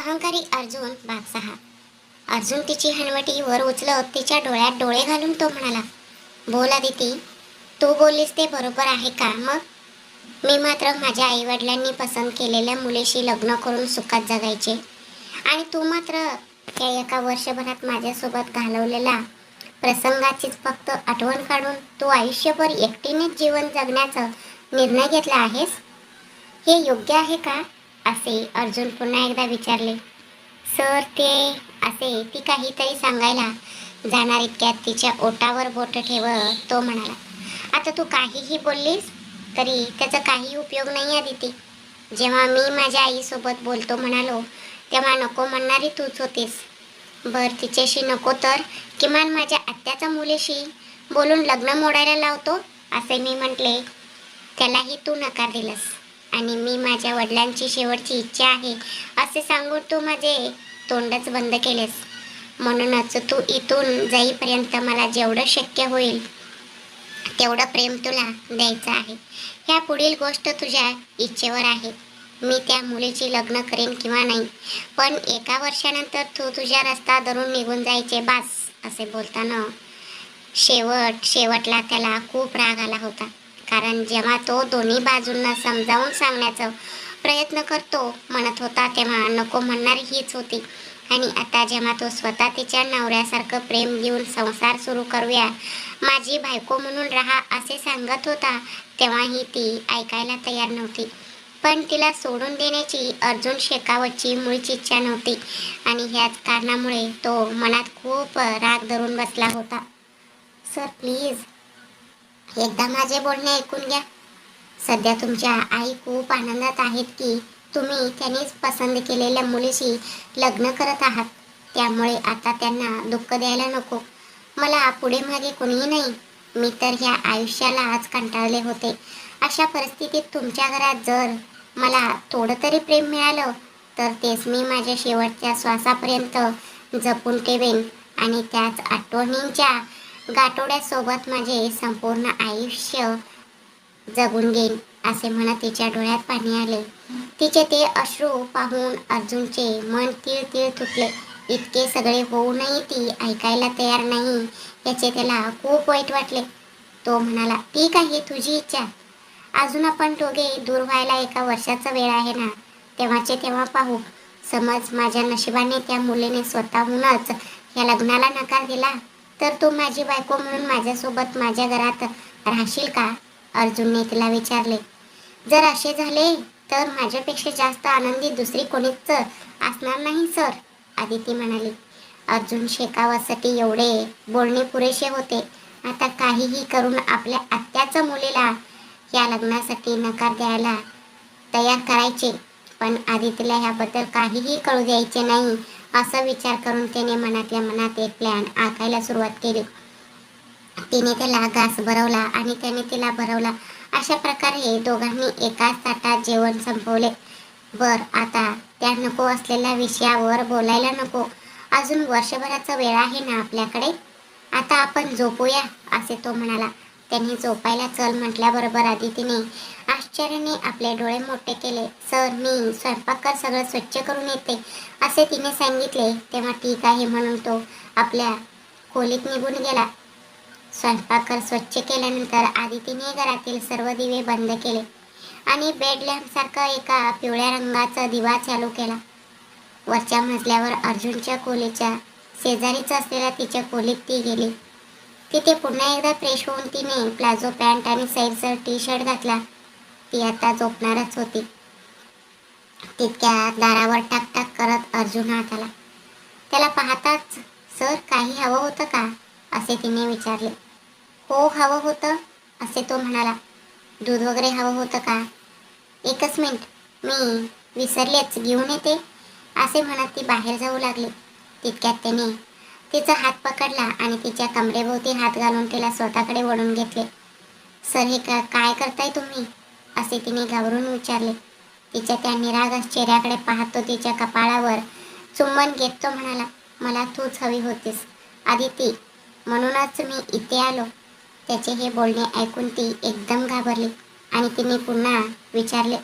अहंकारी अर्जुन भाग 6. अर्जुन तिची हनवटी वर उचलत तिच्या डोळ्यात डोळे घालून तो म्हणाला, बोल अदिती, तू बोललीस ते बरोबर आहे का? मग मी मात्र माझ्या आई वडिलांनी पसंत केलेल्या मुलीशी लग्न करून सुखात जगायचे आणि तू मात्र त्या एका वर्षभरात माझ्यासोबत घालवलेला प्रसंगाचीच फक्त आठवण काढून तू आयुष्यभर एकटीनेच जीवन जगण्याचा निर्णय घेतला आहेस. हे योग्य आहे का? असे अर्जुन पुन्हा एकदा विचारले. सर, ते असे ती काहीतरी सांगायला जाणार इतक्यात तिच्या ओठावर बोट ठेवत तो म्हणाला, आता तू काहीही बोललीस तरी त्याचा काही उपयोग नाही अदिती. जेव्हा मी माझ्या आईसोबत बोलतो म्हणालो तेव्हा नको म्हणणारी तूच होतीस. बर, तिच्याशी नको तर किमान माझ्या आत्याच्या मुलीशी बोलून लग्न मोडायला लावतो असे मी म्हटले, त्यालाही तू नकार दिलास आणि मी माझ्या वडिलांची शेवटची इच्छा आहे असे सांगून तू माझे तोंडच बंद केलेस. म्हणूनच तू इथून जाईपर्यंत मला जेवढं शक्य होईल तेवढं प्रेम तुला द्यायचं आहे. ह्या पुढील गोष्ट तुझ्या इच्छेवर आहे. मी त्या मुलीची लग्न करेन किंवा नाही, पण एका वर्षानंतर तू तुझ्या रस्ता धरून निघून जायचे बास. असे बोलताना शेवटला त्याला खूप राग आला होता, कारण जेव्हा तो दोन्ही बाजूंना समजावून सांगण्याचा प्रयत्न करतो म्हणत होता तेव्हा नको म्हणणारी हीच होती आणि आता जेव्हा तो स्वतः तिच्या नवऱ्यासारखं प्रेम देऊन संसार सुरू करूया, माझी बायको म्हणून राहा असे सांगत होता तेव्हाही ती ऐकायला तयार नव्हती. पण तिला सोडून देण्याची अर्जुन शेकावतची मुळीच इच्छा नव्हती आणि ह्याच कारणामुळे तो मनात खूप राग धरून बसला होता. सर, प्लीज एकदा माझे बोलणे ऐकून घ्या. सध्या तुमच्या आई खूप आनंदात आहेत की तुम्ही त्यांनीच पसंत केलेल्या मुलीशी लग्न करत आहात. त्यामुळे आता त्यांना दुःख द्यायला नको. मला पुढे मागे कोणीही नाही. मी तर ह्या आयुष्याला आज कंटाळले होते. अशा परिस्थितीत तुमच्या घरात जर मला थोडं तरी प्रेम मिळालं तर तेच मी माझ्या शेवटच्या श्वासापर्यंत जपून ठेवेन आणि त्याच आठवणींच्या गाठोड्यासोबत माझे संपूर्ण आयुष्य जगून घेईन. असे म्हणत तिच्या डोळ्यात पाणी आले. तिचे ते अश्रू पाहून अर्जुनचे मन तीळ तीळ तुटले. इतके सगळे होऊनही ती ऐकायला तयार नाही याचे त्याला खूप वाईट वाटले. तो म्हणाला, ठीक आहे, तुझी इच्छा. अजून आपण दोघे दूर व्हायला एका वर्षाचा वेळ आहे ना, तेव्हाचे तेव्हा पाहू. समज माझ्या नशिबाने त्या मुलीने स्वतःहूनच या लग्नाला नकार दिला तर तू माझी बायको म्हणून माझ्यासोबत माझ्या घरात राहशील का? अर्जुनने तिला विचारले. जर असे झाले तर माझ्यापेक्षा जास्त आनंदी दुसरी कोणीच असणार नाही सर, आदिती म्हणाली. अर्जुन शेकावासाठी एवढे बोलणे पुरेसे होते. आता काहीही करून आपल्या आत्याच्या मुलीला या लग्नासाठी नकार द्यायला तयार करायचे, पण आदितीला ह्याबद्दल काहीही कळू द्यायचे नाही असा विचार करून त्याने मनातल्या मनात एक प्लॅन आखायला सुरुवात केली. तिने त्याला घास भरवला आणि त्याने तिला भरवला. अशा प्रकारे दोघांनी एकाच ताटात जेवण संपवले. बर, आता त्या नको असलेल्या विषयावर बोलायला नको. अजून वर्षभराचा वेळ आहे ना आपल्याकडे. आता आपण झोपूया असे तो म्हणाला. त्यांनी झोपायला चल म्हटल्याबरोबर आदितीने आश्चर्याने आपले डोळे मोठे केले. सर, मी स्वयंपाकघर सगळं स्वच्छ करून येते असे तिने सांगितले. तेव्हा ठीक आहे म्हणून तो आपल्या खोलीत निघून गेला. स्वयंपाकघर स्वच्छ केल्यानंतर आदितीने घरातील सर्व दिवे बंद केले आणि बेड लॅम्पसारखा एका पिवळ्या रंगाचा दिवा चालू केला. वरच्या मजल्यावर अर्जुनच्या खोलीच्या शेजारीच असलेल्या तिच्या खोलीत ती गेली. तिथे पुन्हा एकदा फ्रेश होऊन तिने प्लाझो पॅन्ट आणि सैलसर टी शर्ट घातला. ती आता झोपणारच होती. तितक्या दारावर टाक टाक करत अर्जुन आत आला. त्याला पाहताच, सर, काही हवं होतं का असे तिने विचारले. हो, हवं होतं असे तो म्हणाला. दूध वगैरे हवं होतं का? एकच मिनिट, मी विसरलेच, घेऊन येते असे म्हणत ती बाहेर जाऊ लागली. तितक्यात त्याने तिचा हात पकडला आणि तिच्या कमरेभोवती हात घालून तिला स्वतःकडे वळून घेतले. सर, हे काय करताय तुम्ही असे तिने घाबरून विचारले. तिच्या त्या निरागस चेहऱ्याकडे पाहत तो तिच्या कपाळावर चुंबन घेत तो म्हणाला, मला तूच हवी होतीस आदिती, म्हणूनच मी इथे आलो. त्याचे हे बोलणे ऐकून ती एकदम घाबरली आणि तिने पुन्हा विचारले,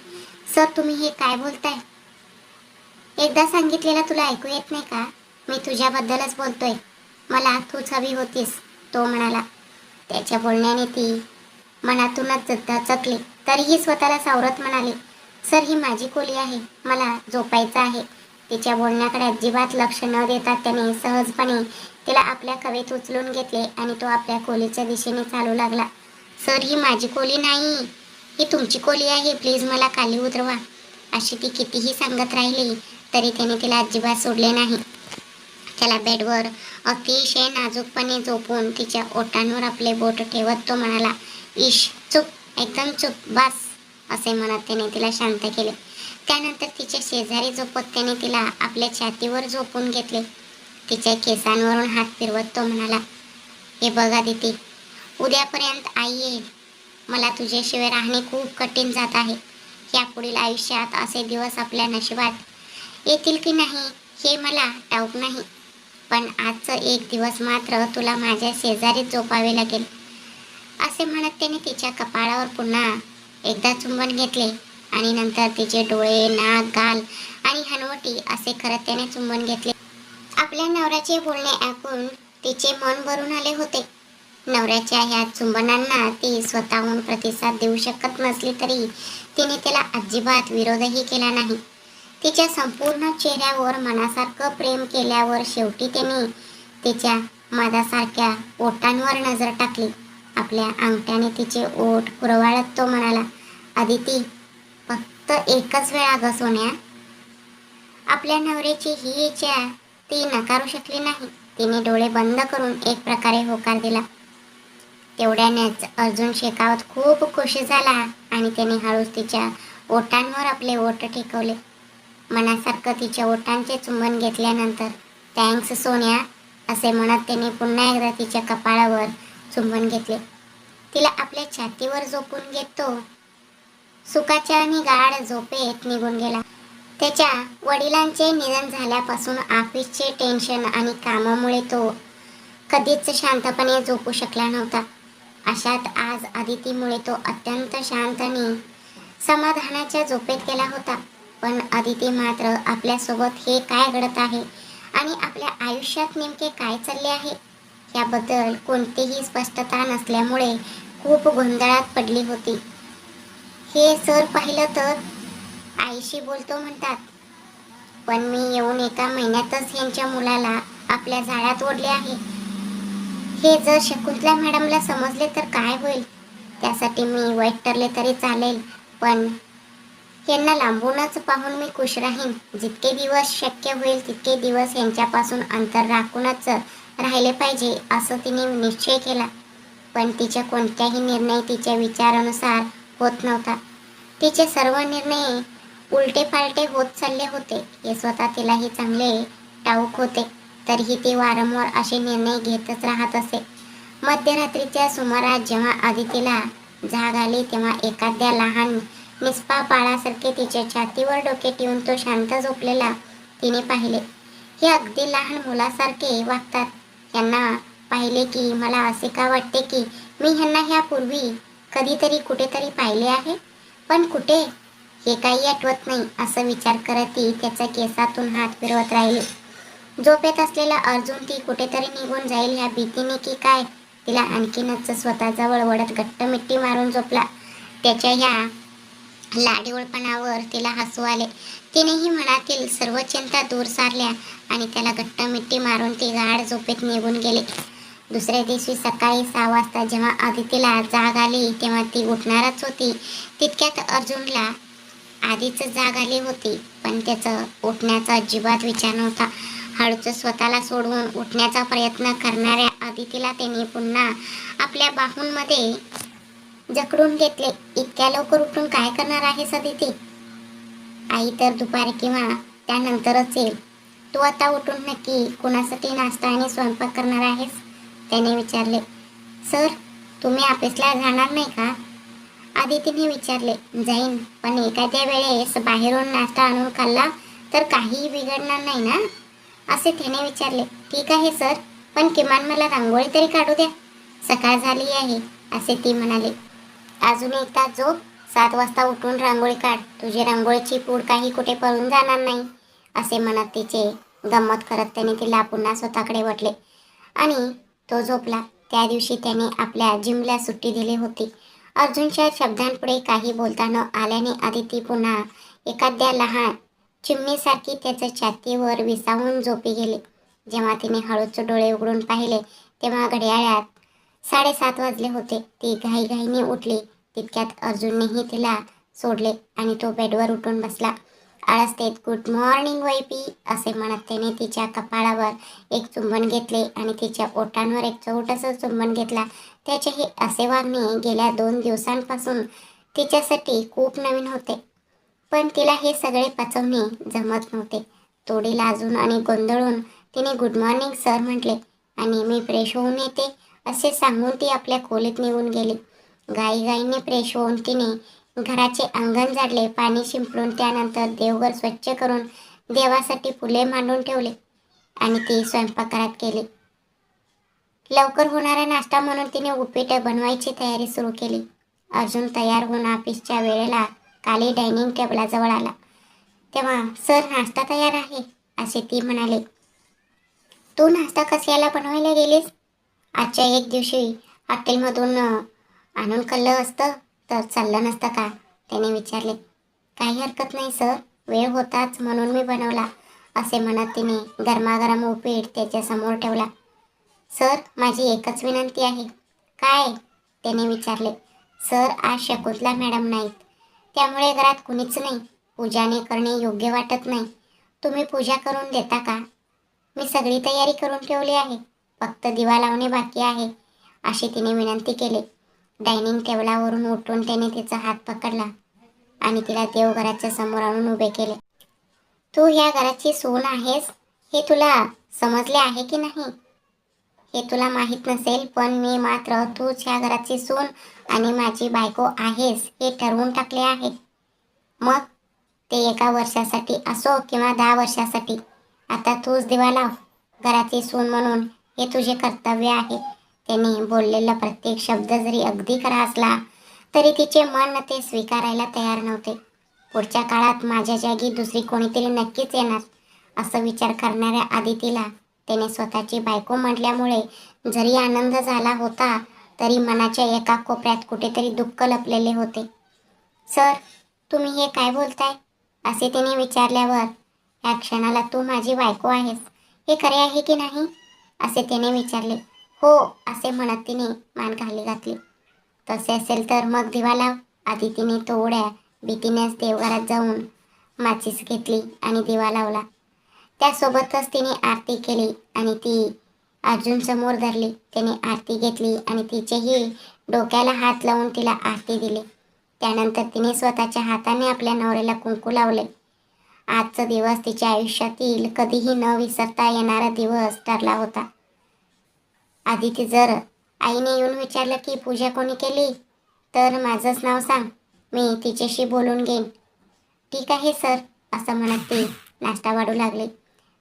सर, तुम्ही हे काय बोलताय? एकदा सांगितलेलं तुला ऐकू येत नाही का? मी तुझ्याबद्दलच बोलतोय. मला तूच हवी होतीस, तो म्हणाला. त्याच्या बोलण्याने ती मनातूनच दचकली. तरीही स्वतःला सावरत म्हणाली, सर ही माझी खोली आहे, मला झोपायचं आहे. तिच्या बोलण्याकडे अजिबात लक्ष न देता त्याने सहजपणे तिला आपल्या कवेत उचलून घेतले आणि तो आपल्या खोलीच्या दिशेने चालू लागला. सर ही माझी खोली नाही, ही तुमची खोली आहे, प्लीज मला खाली उतरवा. अशी ती कितीही सांगत राहिली तरी त्याने तिला अजिबात सोडले नाही. त्याला बेडवर अतिशय नाजूकपणे झोपून तिच्या ओठांवर आपले बोट ठेवत तो म्हणाला, इश, चुप, एकदम चुप, बस, असे म्हणत त्याने तिला शांत केले. त्यानंतर तिच्या शेजारी झोपत त्याने तिला आपल्या छातीवर झोपून घेतले. तिच्या केसांवरून हात फिरवत तो म्हणाला, हे बघ आदिती, उद्यापर्यंत आई येईल. मला तुझ्याशिवाय राहणे खूप कठीण जात आहे. यापुढील आयुष्यात असे दिवस आपल्या नशिबात येतील की नाही हे मला ठाऊक नाही, पण आजचं एक दिवस मात्र तुला माझ्या शेजारीच झोपावे लागेल. असे म्हणत त्याने तिच्या कपाळावर पुन्हा एकदा चुंबन घेतले आणि नंतर तिचे डोळे, नाक, गाल आणि हनवटी असे करत त्याने चुंबन घेतले. आपल्या नवऱ्याचे बोलणे ऐकून तिचे मन भरून आले होते. नवऱ्याच्या ह्या चुंबनांना ती स्वतःहून प्रतिसाद देऊ शकत नसली तरी तिने त्याला अजिबात विरोधही केला नाही. तिच्या संपूर्ण चेहऱ्यावर मनासारखं प्रेम केल्यावर शेवटी त्याने तिच्या मधासारख्या ओठांवर नजर टाकली. आपल्या अंगठ्याने तिचे ओठ कुरवाळत तो म्हणाला, आदिती, फक्त एकच वेळा ग सोन्या. आपल्या नवऱ्याची ही इच्छा ती नकारू शकली नाही. तिने डोळे बंद करून एक प्रकारे होकार दिला. तेवढ्यानेच अर्जुन शेखावत खूप खुशी झाला आणि त्याने हळूच तिच्या ओठांवर आपले ओठ टेकवले. मनासारखं तिच्या ओठांचे चुंबन घेतल्यानंतर थँक्स सोन्या असे म्हणत त्याने पुन्हा एकदा तिच्या कपाळावर चुंबन घेतले. तिला आपल्या छातीवर झोपून घेत तो सुखाच्या आणि गाढ झोपेत निघून गेला. त्याच्या वडिलांचे निधन झाल्यापासून ऑफिसचे टेन्शन आणि कामामुळे तो कधीच शांतपणे झोपू शकला नव्हता. अशात आज अदितीमुळे तो अत्यंत शांत आणि समाधानाच्या झोपेत गेला होता. पण अदिती मात्र आपल्यासोबत हे काय घडत आहे आणि आपल्या आयुष्यात नेमके काय चालले आहे याबद्दल कोणतीही स्पष्टता नसल्यामुळे खूप गोंधळात पडली होती. हे सर पाहिलं तर आईशी बोलतो म्हणतात, पण मी येऊन एका महिन्यातच यांच्या मुलाला आपल्या जाळ्यात ओढले आहे. हे जर शकुंतला मॅडमला समजले तर काय होईल? त्यासाठी मी वाईट ठरले तरी चालेल, पण यांना लांबूनच पाहून मी खुश राहीन. जितके दिवस शक्य होईल तितके दिवस यांच्यापासून अंतर राखूनच राहिले पाहिजे असं तिने निश्चय केला. पण तिचे कोणत्याही निर्णय तिच्या विचारानुसार होत नव्हता. तिचे सर्व निर्णय उलटे पालटे होत चालले होते हे स्वतः तिलाही चांगले ठाऊक होते. तरीही ती वारंवार असे निर्णय घेतच राहत असे. मध्यरात्रीच्या सुमारास जेव्हा आदितीला जाग आली तेव्हा एखाद्या लहान निष्पाप बाळासारखे तिच्या छातीवर डोके ठेवून तो शांत झोपलेला तिने पाहिले. हे अगदी लहान मुलासारखे वागतात. यांना पाहिले की मला असे का वाटते की मी ह्यांना ह्यापूर्वी कधीतरी कुठेतरी पाहिले आहे, पण कुठे हे काही आठवत नाही असं विचार करत ती त्याच्या केसातून हात फिरवत राहिली. झोपेत असलेला अर्जुन ती कुठेतरी निघून जाईल ह्या भीतीने की काय तिला आणखीनच स्वतःजवळ वळत घट्ट मिठी मारून झोपला. त्याच्या ह्या लाडीवळपणावर तिला हसू आले. तिनेही मनातील सर्व चिंता दूर सारल्या आणि त्याला घट्ट मिठी मारून ती गाढ झोपेत निघून गेली. दुसऱ्या दिवशी सकाळी 6 वाजता जेव्हा आदितीला जाग आली तेव्हा ती उठणारच होती. तितक्यात अर्जुनला आधीच जाग आली होती, पण त्याचं उठण्याचा अजिबात विचार नव्हता. हळूच स्वतःला सोडवून उठण्याचा प्रयत्न करणाऱ्या आदितीला त्याने पुन्हा आपल्या बाहूंमध्ये जखडून घेतले. इतक्या लवकर उठून काय करणार आहेस आदिती? आई तर दुपारी किंवा त्यानंतरच येईल. तू आता उठून नक्की कुणासाठी नाश्ता आणि स्वयंपाक करणार आहेस? त्याने विचारले. सर, तुम्ही ऑफिसला जाणार नाही का? आदितीने विचारले. जाईन, पण एखाद्या वेळेस बाहेरून नाश्ता आणून खाल्ला तर काहीही बिघडणार नाही ना? असे त्याने विचारले. ठीक आहे सर, पण किमान मला रांगोळी तरी काढू द्या. सकाळ झाली आहे असे ती म्हणाली. अजून एक तास झोप, 7 वाजता उठून रांगोळी काढ. तुझी रांगोळीची पूड काही कुठे पळून जाणार नाही असे म्हणत तिचे गंमत करत त्याने तिला पुन्हा स्वतःकडे वटले आणि तो झोपला. त्या दिवशी त्याने आपल्या जिमला सुट्टी दिली होती. अर्जुनच्या शब्दांपुढे काही बोलता न आल्याने आदिती पुन्हा एखाद्या लहान चिमणीसारखी त्याच्या छातीवर विसावून झोपी गेली. जेव्हा तिने हळूच डोळे उघडून पाहिले तेव्हा घड्याळात 7:30 वाजले होते. ती घाईघाईने उठली. तितक्यात अर्जुननेही तिला सोडले आणि तो बेडवर उठून बसला. आळस देत गुड मॉर्निंग वैपी असे म्हणत त्याने तिच्या कपाळावर एक चुंबन घेतले आणि तिच्या ओठांवर एक छोटंसं चुंबन घेतला. त्याचे असे वागणे गेल्या 2 दिवसांपासून तिच्यासाठी खूप नवीन होते, पण तिला हे सगळे पचवणे जमत नव्हते. थोडी लाजून आणि गोंधळून तिने गुड मॉर्निंग सर म्हटले आणि मी फ्रेश होऊन येते असे सांगून ती आपल्या खोलीत निघून गेली. घाईघाईने फ्रेश होऊन तिने घराचे अंगण झाडले, पाणी शिंपडून त्यानंतर देवघर स्वच्छ करून देवासाठी फुले मांडून ठेवले आणि ती स्वयंपाकघरात गेली. लवकर होणारा नाश्ता म्हणून तिने उपीट बनवायची तयारी सुरू केली. अर्जुन तयार होऊन ऑफिसच्या वेळेला खाली डायनिंग टेबलाजवळ आला तेव्हा सर नाश्ता तयार आहे असे ती म्हणाले. तू नाश्ता कशाला बनवायला गेलीस? आजच्या एक दिवशी हॉटेलमधून आणून खाल्लं असतं तर चाललं नसतं का? त्याने विचारले. काही हरकत नाही सर, वेळ होताच म्हणून मी बनवला असे म्हणत तिने गरमागरम उपीट त्याच्यासमोर ठेवला. सर माझी एकच विनंती आहे. काय? त्याने विचारले. सर आज शकुंतला मॅडम नाहीत, त्यामुळे घरात कुणीच नाही. पूजाने करणे योग्य वाटत नाही. तुम्ही पूजा करून देता का? मी सगळी तयारी करून ठेवली आहे, फक्त दिवा लावणे बाकी आहे अशी तिने विनंती केली. डायनिंग टेबलावरून उठून त्याने तिचा हात पकडला आणि तिला देवघराच्या समोर आणून उभे केले. तू ह्या घराची सून आहेस हे तुला समजले आहे की नाही हे तुला माहीत नसेल, पण मी मात्र तूच ह्या घराची सून आणि माझी बायको आहेस हे ठरवून टाकले आहे. मग ते 1 वर्षासाठी असो किंवा 10 वर्षासाठी. आता तूच दिवा लाव. घराची सून म्हणून हे तुझे कर्तव्य आहे. त्याने बोललेला प्रत्येक शब्द जरी अगदी खरा असला तरी तिचे मन ते स्वीकारायला तयार नव्हते. पुढच्या काळात माझ्या जागी दुसरी कोणीतरी नक्कीच येणार असं विचार करणाऱ्या आदितीला त्याने स्वतःची बायको म्हटल्यामुळे जरी आनंद झाला होता तरी मनाच्या एका कोपऱ्यात कुठेतरी दुःख लपलेले होते. सर तुम्ही हे काय बोलताय असे तिने विचारल्यावर, या क्षणाला तू माझी बायको आहेस हे खरे आहे की नाही असे त्याने विचारले. हो असे म्हणत तिने मान खाली घातली. तसे असेल तर मग दिवा लाव. आदितीने थोड्या भीतीनेच देवघरात जाऊन माचीस घेतली आणि दिवा लावला. त्यासोबतच तिने आरती केली आणि ती अर्जुन समोर धरली. त्याने आरती घेतली आणि तिचेही डोक्याला हात लावून तिला आरती दिली. त्यानंतर तिने स्वतःच्या हाताने आपल्या नवऱ्याला कुंकू लावले. आजचा दिवस तिच्या आयुष्यातील कधीही न विसरता येणारा दिवस ठरला होता. आदिती जर आईने येऊन विचारलं की पूजा कोणी केली तर माझंच नाव सांग, मी तिच्याशी बोलून घेईन. ठीक आहे सर असं म्हणत ती नाश्ता वाढू लागली.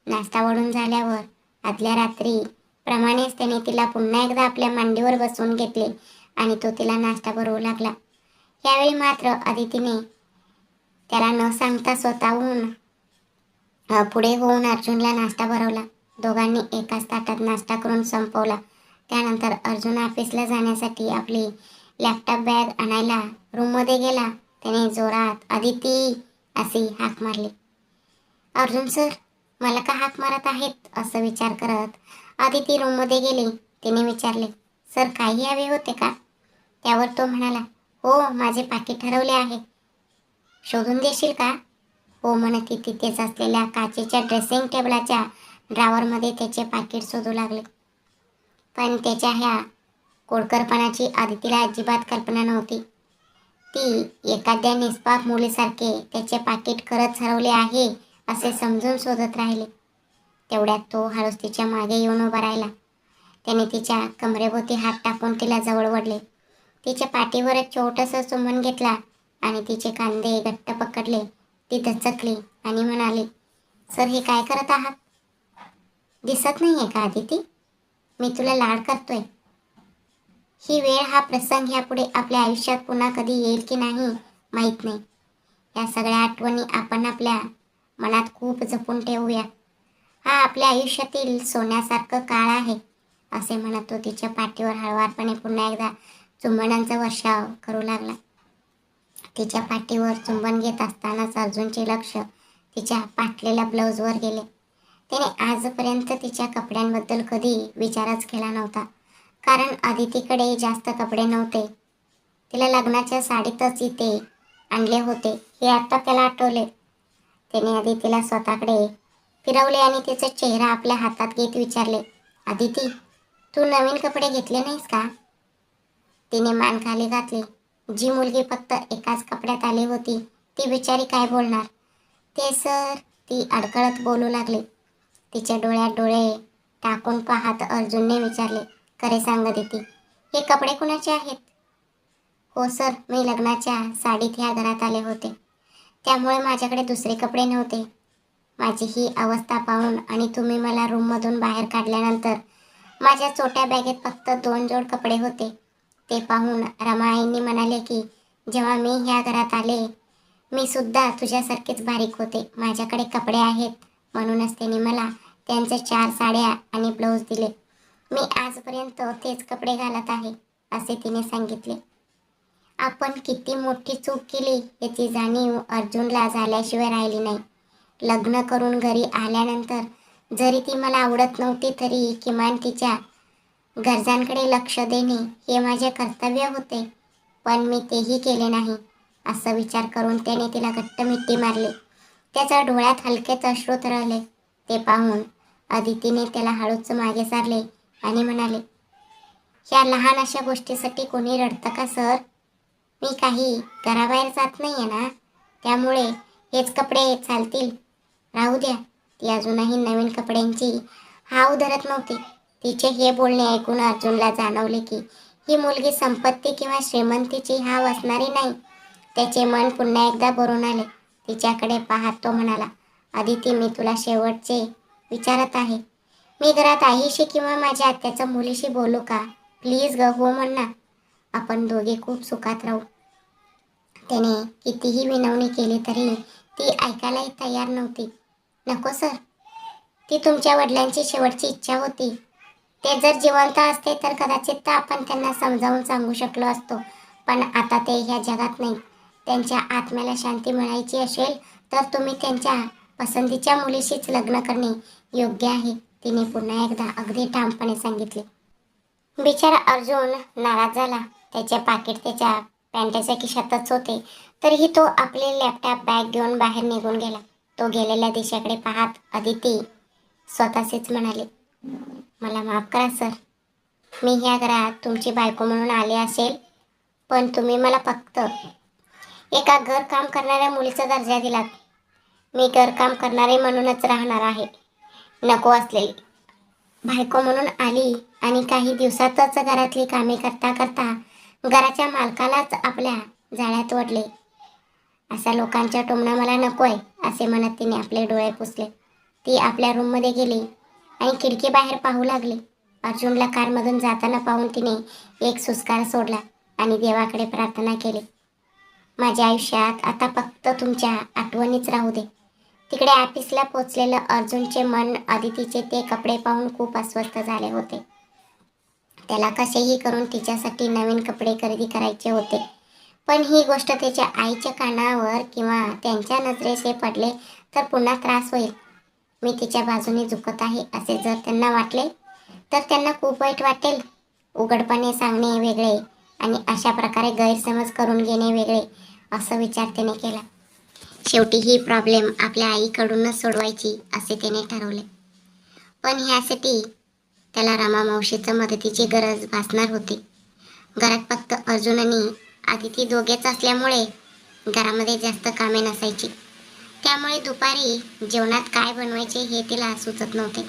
नाश्ता वाढून झाल्यावर आदल्या रात्री प्रमाणेच त्याने तिला पुन्हा एकदा आपल्या मांडीवर बसवून घेतले आणि तो तिला नाश्ता भरवू लागला. यावेळी मात्र आदितीने त्याला न सांगता स्वतःहून पुढे होऊन अर्जुनला नाश्ता भरवला. दोघांनी एकाच ताटात नाश्ता करून संपवला. त्यानंतर अर्जुन ऑफिसला जाण्यासाठी आपली लॅपटॉप बॅग आणायला रूममध्ये गेला. त्याने जोरात आदिती अशी हाक मारली. अर्जुन सर मला का हाक मारत आहेत असं विचार करत आदिती रूममध्ये गेली. तिने विचारले, सर काही हवे होते का? त्यावर तो म्हणाला, हो माझे पाकीट हरवले आहे, शोधून देशील का? हो म्हणत ती तिथेच असलेल्या काचेच्या ड्रेसिंग टेबलाच्या ड्रावरमध्ये त्याचे पाकीट शोधू लागले. पण त्याच्या ह्या कोडकरपणाची आदितीला अजिबात कल्पना नव्हती. ती एखाद्या निष्पाप मुलीसारखे त्याचे पाकीट खरंच हरवले आहे असे समजून शोधत राहिले. तेवढ्यात तो हळूच तिच्या मागे येऊन उभा राहिला. त्याने तिच्या कमरेभोवती हात टाकून तिला जवळ ओढले. तिच्या पाठीवर एक छोटंसं चुंबन घेतला आणि तिचे कांदे घट्ट पकडले. ती दचकली आणि म्हणाली, सर हे काय करत आहात? दिसत नाहीये का आदिती, मी तुला लाड करतोय. ही वेळ हा प्रसंग यापुढे आपल्या आयुष्यात पुन्हा कधी येईल की नाही माहीत नाही. या सगळ्या आठवणी आपण आपल्या मनात खूप जपून ठेवूया. हा आपल्या आयुष्यातील सोन्यासारखं काळ आहे, असे म्हणत तो तिच्या पाठीवर हळवारपणे पुन्हा एकदा चुंबनांचा वर्षाव करू लागला. तिच्या पाठीवर चुंबन घेत असतानाच अर्जुनचे लक्ष तिच्या फाटलेल्या ब्लाऊजवर गेले. त्याने आजपर्यंत तिच्या कपड्यांबद्दल कधी विचारच केला नव्हता, कारण अदितीकडे जास्त कपडे नव्हते. तिला लग्नाच्या साडीतच इथे आणले होते हे आता त्याला आठवले. त्याने अदितीला स्वतःकडे फिरवले आणि तिचा चेहरा आपल्या हातात घेत विचारले, अदिती, तू नवीन कपडे घेतले नाहीस का? तिने मान खाली घातली. जी मुलगी फक्त एकाच कपड्यात आली होती ती बिचारी काय बोलणार? ते सर, ती अडकळत बोलू लागली. तिच्या डोळ्यात डोळे टाकून पाहत अर्जुनने विचारले, खरे सांग अदिती, हे कपडे कुणाचे आहेत? हो सर, मी लग्नाच्या साडीत ह्या घरात आले होते, त्यामुळे माझ्याकडे दुसरे कपडे नव्हते. माझी ही अवस्था पाहून आणि तुम्ही मला रूममधून बाहेर काढल्यानंतर माझ्या छोट्या बॅगेत फक्त 2 जोड कपडे होते. ते पाहून रमाईंनी म्हणाले की जेव्हा मी ह्या घरात आले, मी सुद्धा तुझ्यासारखेच बारीक होते. माझ्याकडे कपडे आहेत म्हणूनच त्यांनी मला त्यांचे 4 साड्या आणि ब्लाऊज दिले. मी आजपर्यंत तेच कपडे घालत आहे, असे तिने सांगितले. आपण किती मोठी चूक केली याची जाणीव अर्जुनला झाल्याशिवाय राहिली नाही. लग्न करून घरी आल्यानंतर जरी ती मला आवडत नव्हती तरी किमान तिच्या गरजांकडे लक्ष देणे हे माझे कर्तव्य होते, पण मी तेही केले नाही. असा विचार करून त्याने तिला घट्ट मिठी मारली. त्याच्या डोळ्यात हलकेच अश्रू तरळले. ते पाहून अदितीने त्याला हळूच मागे सारले आणि म्हणाले, ह्या लहान अशा गोष्टीसाठी कोणी रडतं का सर? मी काही घराबाहेर जात नाहीये ना, त्यामुळे हेच कपडे चालतील, राहू द्या. ती अजूनही नवीन कपड्यांची हाव धरत नव्हती. तिचे हे बोलणे ऐकून अर्जुनला जाणवले की ही मुलगी संपत्ती किंवा श्रीमंतीची हाव असणारी नाही. त्याचे मन पुन्हा एकदा भरून आले. तिच्याकडे पाहत तो म्हणाला, अदिती, मी तुला शेवटचे विचारत आहे. मी घरात आईशी किंवा माझ्या आत्याच्या मुलीशी बोलू का? प्लीज ग, हो म्हण ना. आपण दोघे खूप सुखात राहू. त्याने कितीही विनवणी केली तरी ती ऐकायलाही तयार नव्हती. नको सर, ती तुमच्या वडिलांची शेवटची इच्छा होती. ते जर जिवंत असते तर कदाचित आपण त्यांना समजावून सांगू शकलो असतो, पण आता ते ह्या जगात नाहीत. त्यांच्या आत्म्याला शांती मिळायची असेल तर तुम्ही त्यांच्या पसंतीच्या मुलीशीच लग्न करणे योग्य आहे, तिने पुन्हा एकदा अगदी ठामपणे सांगितले. बिचारा अर्जुन नाराज झाला. त्याचे पाकिट त्याच्या पॅन्टच्या खिशातच होते, तरीही तो आपले लॅपटॉप बॅग घेऊन बाहेर निघून गेला. तो गेलेल्या दिशेकडे पाहत अदिती स्वतःशीच म्हणाली, मला माफ करा सर, मी ह्या घरात तुमची बायको म्हणून आले असेल, पण तुम्ही मला फक्त एका घरकाम करणाऱ्या मुलीचा दर्जा दिलात. मी घरकाम करणारे म्हणूनच राहणार आहे, नको असलेली बायको म्हणून आली आणि काही दिवसातच घरातली कामे करता करता घराच्या मालकालाच आपल्या जाळ्यात ओढले. अशा लोकांच्या टोमणा मला नको आहे, असे म्हणत तिने आपले डोळे पुसले. ती आपल्या रूममध्ये गेली आणि खिडकी बाहेर पाहू लागली. अर्जुनला कारमधून जाताना पाहून तिने एक सुस्कार सोडला आणि देवाकडे प्रार्थना केली, माझ्या आयुष्यात आता फक्त तुमच्या आठवणीच राहू दे. तिकडे ऑफिसला पोचलेलं अर्जुनचे मन अदितीचे ते कपडे पाहून खूप अस्वस्थ झाले होते. त्याला कसेही करून तिच्यासाठी नवीन कपडे खरेदी करायचे होते, पण ही गोष्ट त्याच्या आईच्या कानावर किंवा त्यांच्या नजरेस पडले तर पुन्हा त्रास होईल. मी तिच्या बाजूने झुकत आहे असे जर त्यांना वाटले तर त्यांना खूप वाईट वाटेल. उघडपणे सांगणे वेगळे आणि अशा प्रकारे गैरसमज करून घेणे वेगळे, असा विचार त्याने केला. शेवटी ही प्रॉब्लेम आपल्या आईकडूनच सोडवायची असे त्याने ठरवले. पण ह्यासाठी त्याला रमा मावशीच्या मदतीची गरज भासणार होती. घरात फक्त अर्जुन आणि आदिती दोघेच असल्यामुळे घरामध्ये जास्त कामे नसायची, त्यामुळे दुपारी जेवणात काय बनवायचे हे तिला सुचत नव्हते.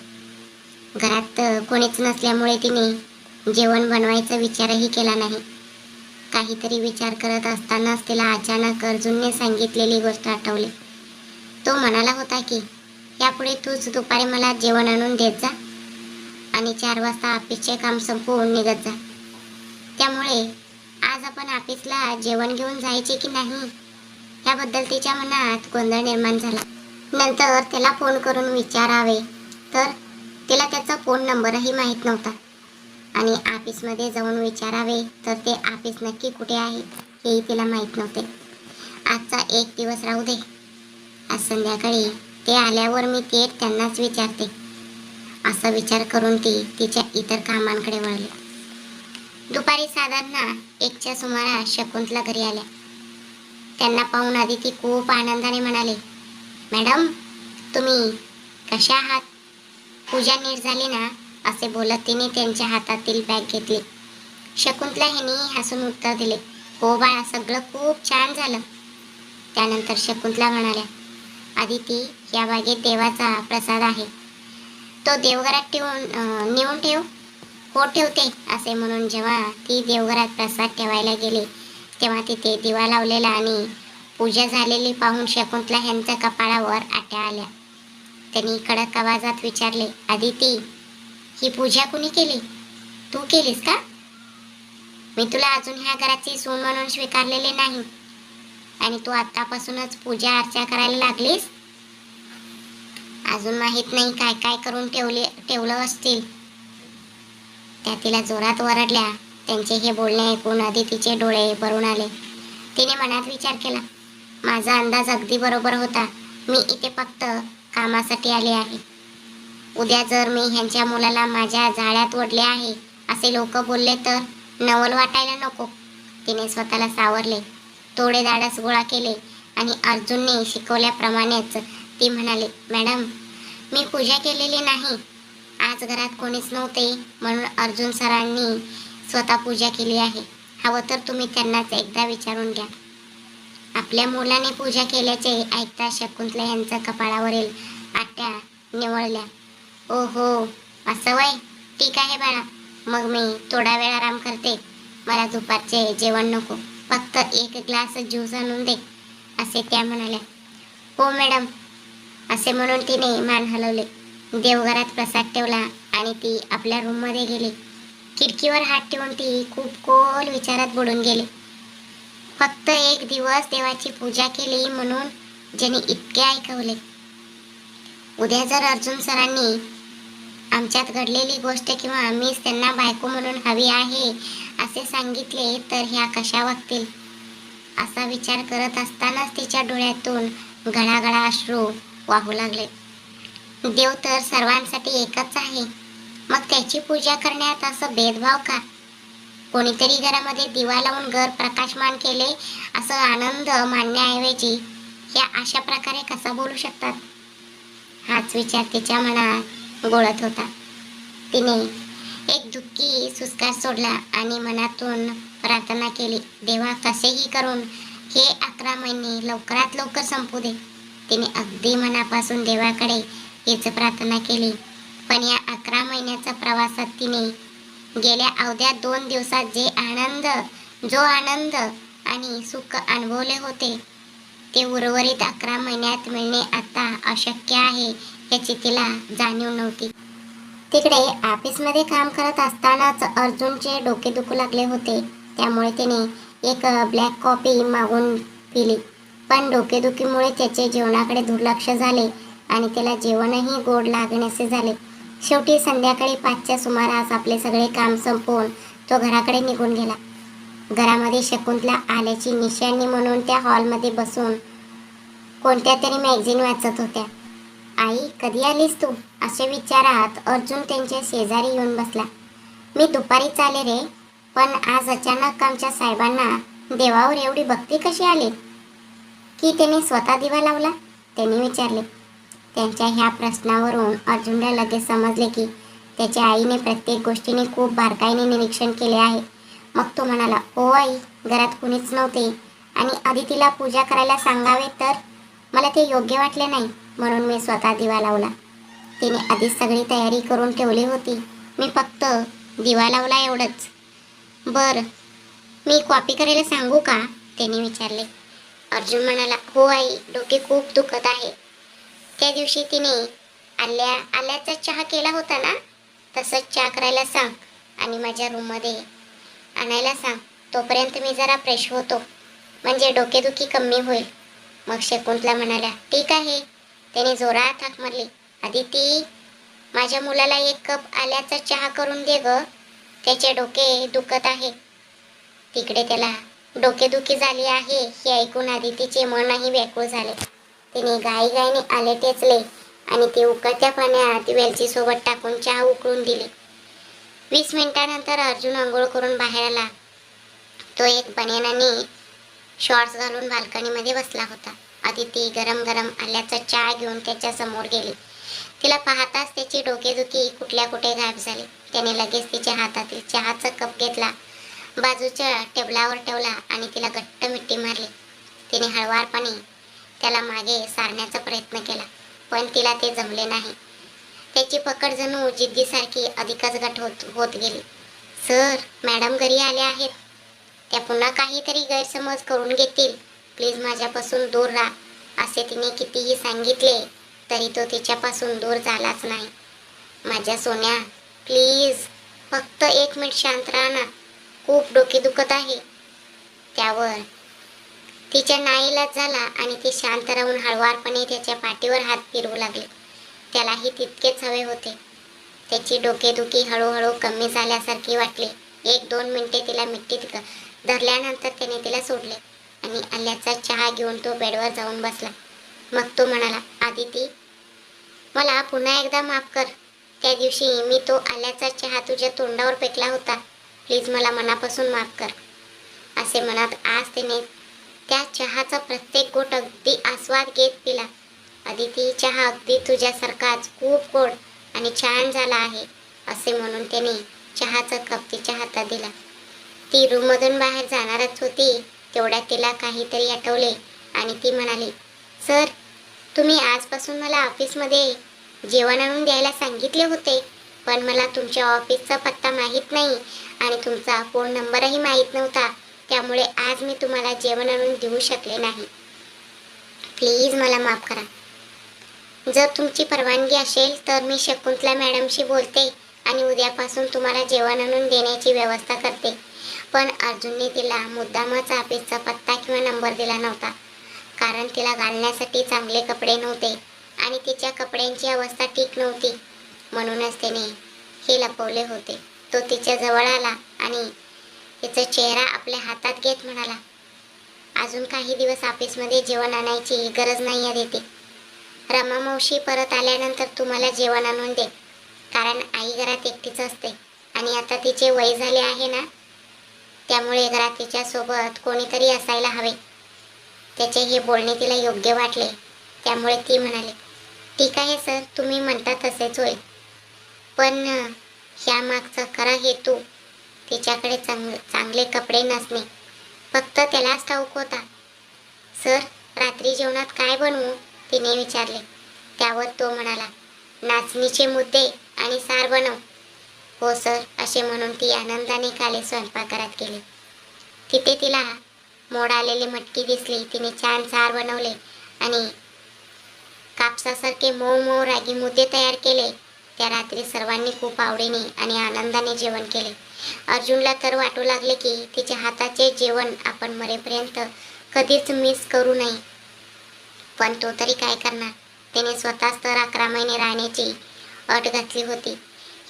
घरात कोणीच नसल्यामुळे तिने जेवण बनवायचा विचारही केला नाही. काहीतरी विचार करत असतानाच तिला अचानक अर्जुनने सांगितलेली गोष्ट आठवली. तो म्हणाला होता की यापुढे तूच दुपारी मला जेवण आणून देत जा आणि 4 वाजता ऑफिसचे काम संपवून निघत जा. त्यामुळे आज आपण ऑफिसला जेवण घेऊन जायचे की नाही याबद्दल तिच्या मनात गोंधळ निर्माण झाला. नंतर त्याला फोन करून विचारावे तर तिला त्याचा फोन नंबरही माहीत नव्हता आणि ऑफिसमध्ये जाऊन विचारावे तर ते ऑफिस नक्की कुठे आहे हेही तिला माहीत नव्हते. आजचा एक दिवस राहू दे, आज संध्याकाळी ते आल्यावर मी थेट त्यांनाच विचारते, असा विचार करून ती तिच्या इतर कामांकडे वळली. दुपारी साधारण 1च्या सुमारास शकुंतला घरी आल्या. त्यांना पाहून आदिती खूप आनंदाने म्हणाले, मॅडम तुम्ही कशा आहात? पूजा नीट झाली ना? असे बोलत तिने त्यांच्या हातातील बॅग घेतली. शकुंतला ह्यांनी हसून उत्तर दिले, हो बाळा, सगळं खूप छान झालं. त्यानंतर शकुंतला म्हणाल्या, आदिती, या बागेत देवाचा प्रसाद आहे, तो देवघरात नेऊन ठेव. हो ठेवते, असे म्हणून जेव्हा ती देवघरात प्रसाद ठेवायला गेली तेव्हा तिथे दिवा लावलेला आणि पूजा झालेली पाहून शकुंतला ह्यांच्या कपाळावर आट्या आल्या. त्यांनी कडक आवाजात विचारले, आदिती, ही पूजा कुणी केली? तू केलीस का? मी तुला अजून ह्या घराची सून म्हणून स्वीकारलेले नाही आणि तू आतापासूनच पूजा अर्चा करायला लागलीस? अजून माहित नाही काय काय करून ठेवलं असतील. त्या तिला जोरात ओरडल्या. त्यांचे हे बोलणे ऐकून आदितीचे डोळे भरून आले. तिने मनात विचार केला, माझा अंदाज अगदी बरोबर होता. मी इथे फक्त कामासाठी आले आहे. उद्या जर मी ह्यांच्या मुलाला माझ्या जाळ्यात ओढले आहे असे लोक बोलले तर नवल वाटायला नको. तिने स्वतःला सावरले, थोडे धाडस गोळा केले आणि अर्जुनने शिकवल्याप्रमाणेच ती म्हणाली, मॅडम, मी पूजा केलेली नाही. आज घरात कोणीच नव्हते म्हणून अर्जुन सरांनी स्वतः पूजा केली आहे. हवं तर तुम्ही त्यांनाच एकदा विचारून घ्या. आपल्या मुलाने पूजा केल्याचे ऐकता शकुंतला यांच्या कपाळावरील आट्या निवळल्या. ओहो, असं वय, ठीक आहे बाळा, मग मी थोडा वेळ आराम करते. मला दुपारचे जेवण नको, फक्त एक ग्लास ज्यूस आणून दे, असे त्या म्हणाल्या. हो मॅडम, असे म्हणून तिने मान हलवले. देवघरात प्रसाद ठेवला आणि ती आपल्या रूममध्ये गेली. खिडकीवर हात ठेवून ती खूप खोल विचारात बुडून गेली. फक्त एक दिवस देवाची पूजा केली म्हणून ज्यांनी इतके ऐकवले. उद्या जर अर्जुन सरांनी आमच्यात घडलेली गोष्ट किंवा मीच त्यांना बायको म्हणून हवी आहे असे सांगितले तर ह्या कशा वागतील? असा विचार करत असतानाच तिच्या डोळ्यातून गळागळा अश्रू वाहू लागले. देव तर सर्वांसाठी एकच आहे, मग त्याची पूजा करण्यात असं भेदभाव का? कोणीतरी घरामध्ये दिवा लावून घर प्रकाशमान केले असं आनंद मानण्याऐवजी ह्या अशा प्रकारे कसा बोलू शकतात? हाच विचार तिच्या मनात घोळत होता. तिने एक दुःखी सुस्कार सोडला आणि मनातून प्रार्थना केली, देवा, कसेही करून हे 11 महिने लवकरात लवकर संपू दे. तिने अगदी मनापासून देवाकडे हीच प्रार्थना केली. पण या 11 महिन्याच्या प्रवासात तिने गेल्या अवघ्या 2 दिवसात जो आनंद आणि सुख अनुभवले होते ते उर्वरित 11 महिन्यात मिळणे आता अशक्य आहे याची तिला जाणीव नव्हती. तिकडे ऑफिसमध्ये काम करत असतानाच अर्जुनचे डोके दुखू लागले होते. त्यामुळे तिने एक ब्लॅक कॉफी मागून पिली. पण डोकेदुखीमुळे त्याचे जेवणाकडे दुर्लक्ष झाले आणि त्याला जेवणही गोड लागण्याचे झाले. शेवटी संध्याकाळी 5च्या सुमारास आपले सगळे काम संपवून तो घराकडे निघून गेला. घरामध्ये शकुंतला आल्याची निशाणी म्हणून त्या हॉलमध्ये बसून कोणत्या तरी मॅगझिन वाचत होत्या. आई, कधी आलीस तू? असे विचारात अर्जुन त्यांच्या शेजारी येऊन बसला. मी दुपारीच आले रे, पण आज अचानक आमच्या साहेबांना देवावर एवढी भक्ती कशी आली की त्यांनी स्वतः दिवा लावला? त्यांनी विचारले. त्यांच्या ह्या प्रश्नावरून अर्जुनला लगेच समजले की त्याच्या आईने प्रत्येक गोष्टीने खूप बारकाईने निरीक्षण केले आहे. मग तो म्हणाला, हो आई, घरात कुणीच नव्हते आणि आदितीला पूजा करायला सांगावे तर मला ते योग्य वाटले नाही म्हणून मी स्वतः दिवा लावला. तिने आधीच सगळी तयारी करून ठेवली होती, मी फक्त दिवा लावला एवढंच. बरं, मी कॉपी करायला सांगू का? त्यांनी विचारले. अर्जुन म्हणाला, हो आई, डोके खूप दुखत आहे. त्या दिवशी तिने आल्याचा चहा केला होता ना, तसंच चहा करायला सांग आणि माझ्या रूममध्ये आणायला सांग. तोपर्यंत मी जरा फ्रेश होतो, म्हणजे डोकेदुखी कमी होईल. मग शकुंतला म्हणाल्या, ठीक आहे, त्याने जोरात हाक मारली, "अदिती, माझ्या मुलाला एक कप आल्याचा चहा करून दे ग. त्याचे डोके दुखत आहे." तिकडे त्याला डोकेदुखी झाली आहे हे ऐकून अदितीचे मनही व्याकुळ झाले. तिने घाईघाईने आले टेचले आणि ते उकळत्या पाण्यात वेलची सोबत टाकून चहा उकळून दिली. 20 मिनिटांनंतर अर्जुन अंघोळ करून बाहेर आला. तो एक बनियान आणि शॉर्ट्स घालून बाल्कनीमध्ये बसला होता. अदिती गरम गरम आल्याचा चहा घेऊन त्याच्या समोर गेली. तिला पाहताच त्याची डोकेदुखी कुठल्या कुठे गायब झाली. त्याने लगेच तिच्या हातातील चहाचा कप घेतला, बाजूच्या टेबलावर ठेवला आणि तिला घट्ट मिठी मारली. तिने हळवारपणे त्याला मागे सारण्याचा प्रयत्न केला, पण तिला ते जमले नाही. त्याची पकड जणू जिद्दीसारखी अधिकच घट होत गेली. "सर, मॅडम घरी आल्या आहेत. त्या पुन्हा काहीतरी गैरसमज करून घेतील. प्लीज माझ्यापासून दूर राहा." असे तिने कितीही सांगितले तरी तो तिच्यापासून दूर झालाच नाही. "माझ्या सोन्या, प्लीज फक्त 1 मिनिट शांत राहा ना. खूप डोके दुखत आहे." त्यावर तिच्या नाईलाज झाला आणि ती शांत राहून हळवारपणे त्याच्या पाठीवर हात फिरवू लागली. त्यालाही तितकेच हवे होते. त्याची डोकेदुखी हळूहळू कमी झाल्यासारखी वाटली. 1-2 मिनिटे तिला मिठीत धरल्यानंतर त्याने तिला सोडले आणि आल्याचा चहा घेऊन तो बेडवर जाऊन बसला. मग तो म्हणाला, "अदिती, मला पुन्हा एकदा माफ कर. त्या दिवशी मी तो आल्याचा चहा तुझ्या तोंडावर फेकला होता. प्लीज मला मनापासून माफ कर." असे म्हणत आज तिने त्या चहाचा प्रत्येक घोट अगदी आस्वाद घेत पिला. "अदिती, चहा अगदी तुझ्यासारखाच खूप गोड आणि छान झाला आहे." असे म्हणून त्याने चहाचा कप तिच्या हातात दिला. ती रूममधून बाहेर जाणारच होती तेवढ्यात तिला काहीतरी आठवले आणि ती म्हणाली, "सर, तुम्ही आजपासून मला ऑफिसमध्ये जेवण आणून द्यायला सांगितले होते, पण मला तुमच्या ऑफिसचा पत्ता माहीत नाही आणि तुमचा फोन नंबरही माहीत नव्हता. त्यामुळे आज मी तुम्हाला जेवण आणून देऊ शकले नाही. प्लीज मला माफ करा. जर तुमची परवानगी असेल तर मी शकुंतला मॅडमशी बोलते आणि उद्यापासून तुम्हाला जेवण आणून देण्याची व्यवस्था करते." पण अर्जुनने तिला मुद्दामच ऑफिसचा पत्ता किंवा नंबर दिला नव्हता, कारण तिला घालण्यासाठी चांगले कपडे नव्हते आणि तिच्या कपड्यांची अवस्था ठीक नव्हती. म्हणूनच त्याने हे लपवले होते. तो तिच्या जवळ आला आणि तिचा चेहरा आपल्या हातात घेत म्हणाला, "अजून काही दिवस ऑफिसमध्ये जेवण आणायची गरज नाही अदिती. रमा मावशी परत आल्यानंतर तुम्हाला जेवण आणून दे, कारण आई घरात एकटीच असते आणि आता तिचे वय झाले आहे ना, त्यामुळे घरात तिच्यासोबत कोणीतरी असायला हवे." त्याचे हे बोलणे तिला योग्य वाटले, त्यामुळे ती म्हणाली, "ठीक आहे सर, तुम्ही म्हणता तसेच होईल. पण ह्या मागचा खरा हेतू तिच्याकडे चांगले कपडे नसणे फक्त त्यालाच ठाऊक होता." "सर, रात्री जेवणात काय बनवू?" तिने विचारले. त्यावर तो म्हणाला, "नाचणीचे मुद्दे आणि सार बनव." "हो सर," असे म्हणून ती आनंदाने खाली स्वयंपाकघरात गेली. तिथे तिला मोड आलेली मटकी दिसली. तिने छान सार बनवले आणि कापसासारखे मऊ मऊ रागी मुद्दे तयार केले. त्या रात्री सर्वांनी खूप आवडीने आणि आनंदाने जेवण केले. अर्जुनला तर वाटू लागले की तिच्या हाताचे जेवण आपण मरेपर्यंत कधीच मिस करू नये. पण तो तरी काय करणार? त्याने स्वतःच तर 11 महिने राहण्याची अट घातली होती.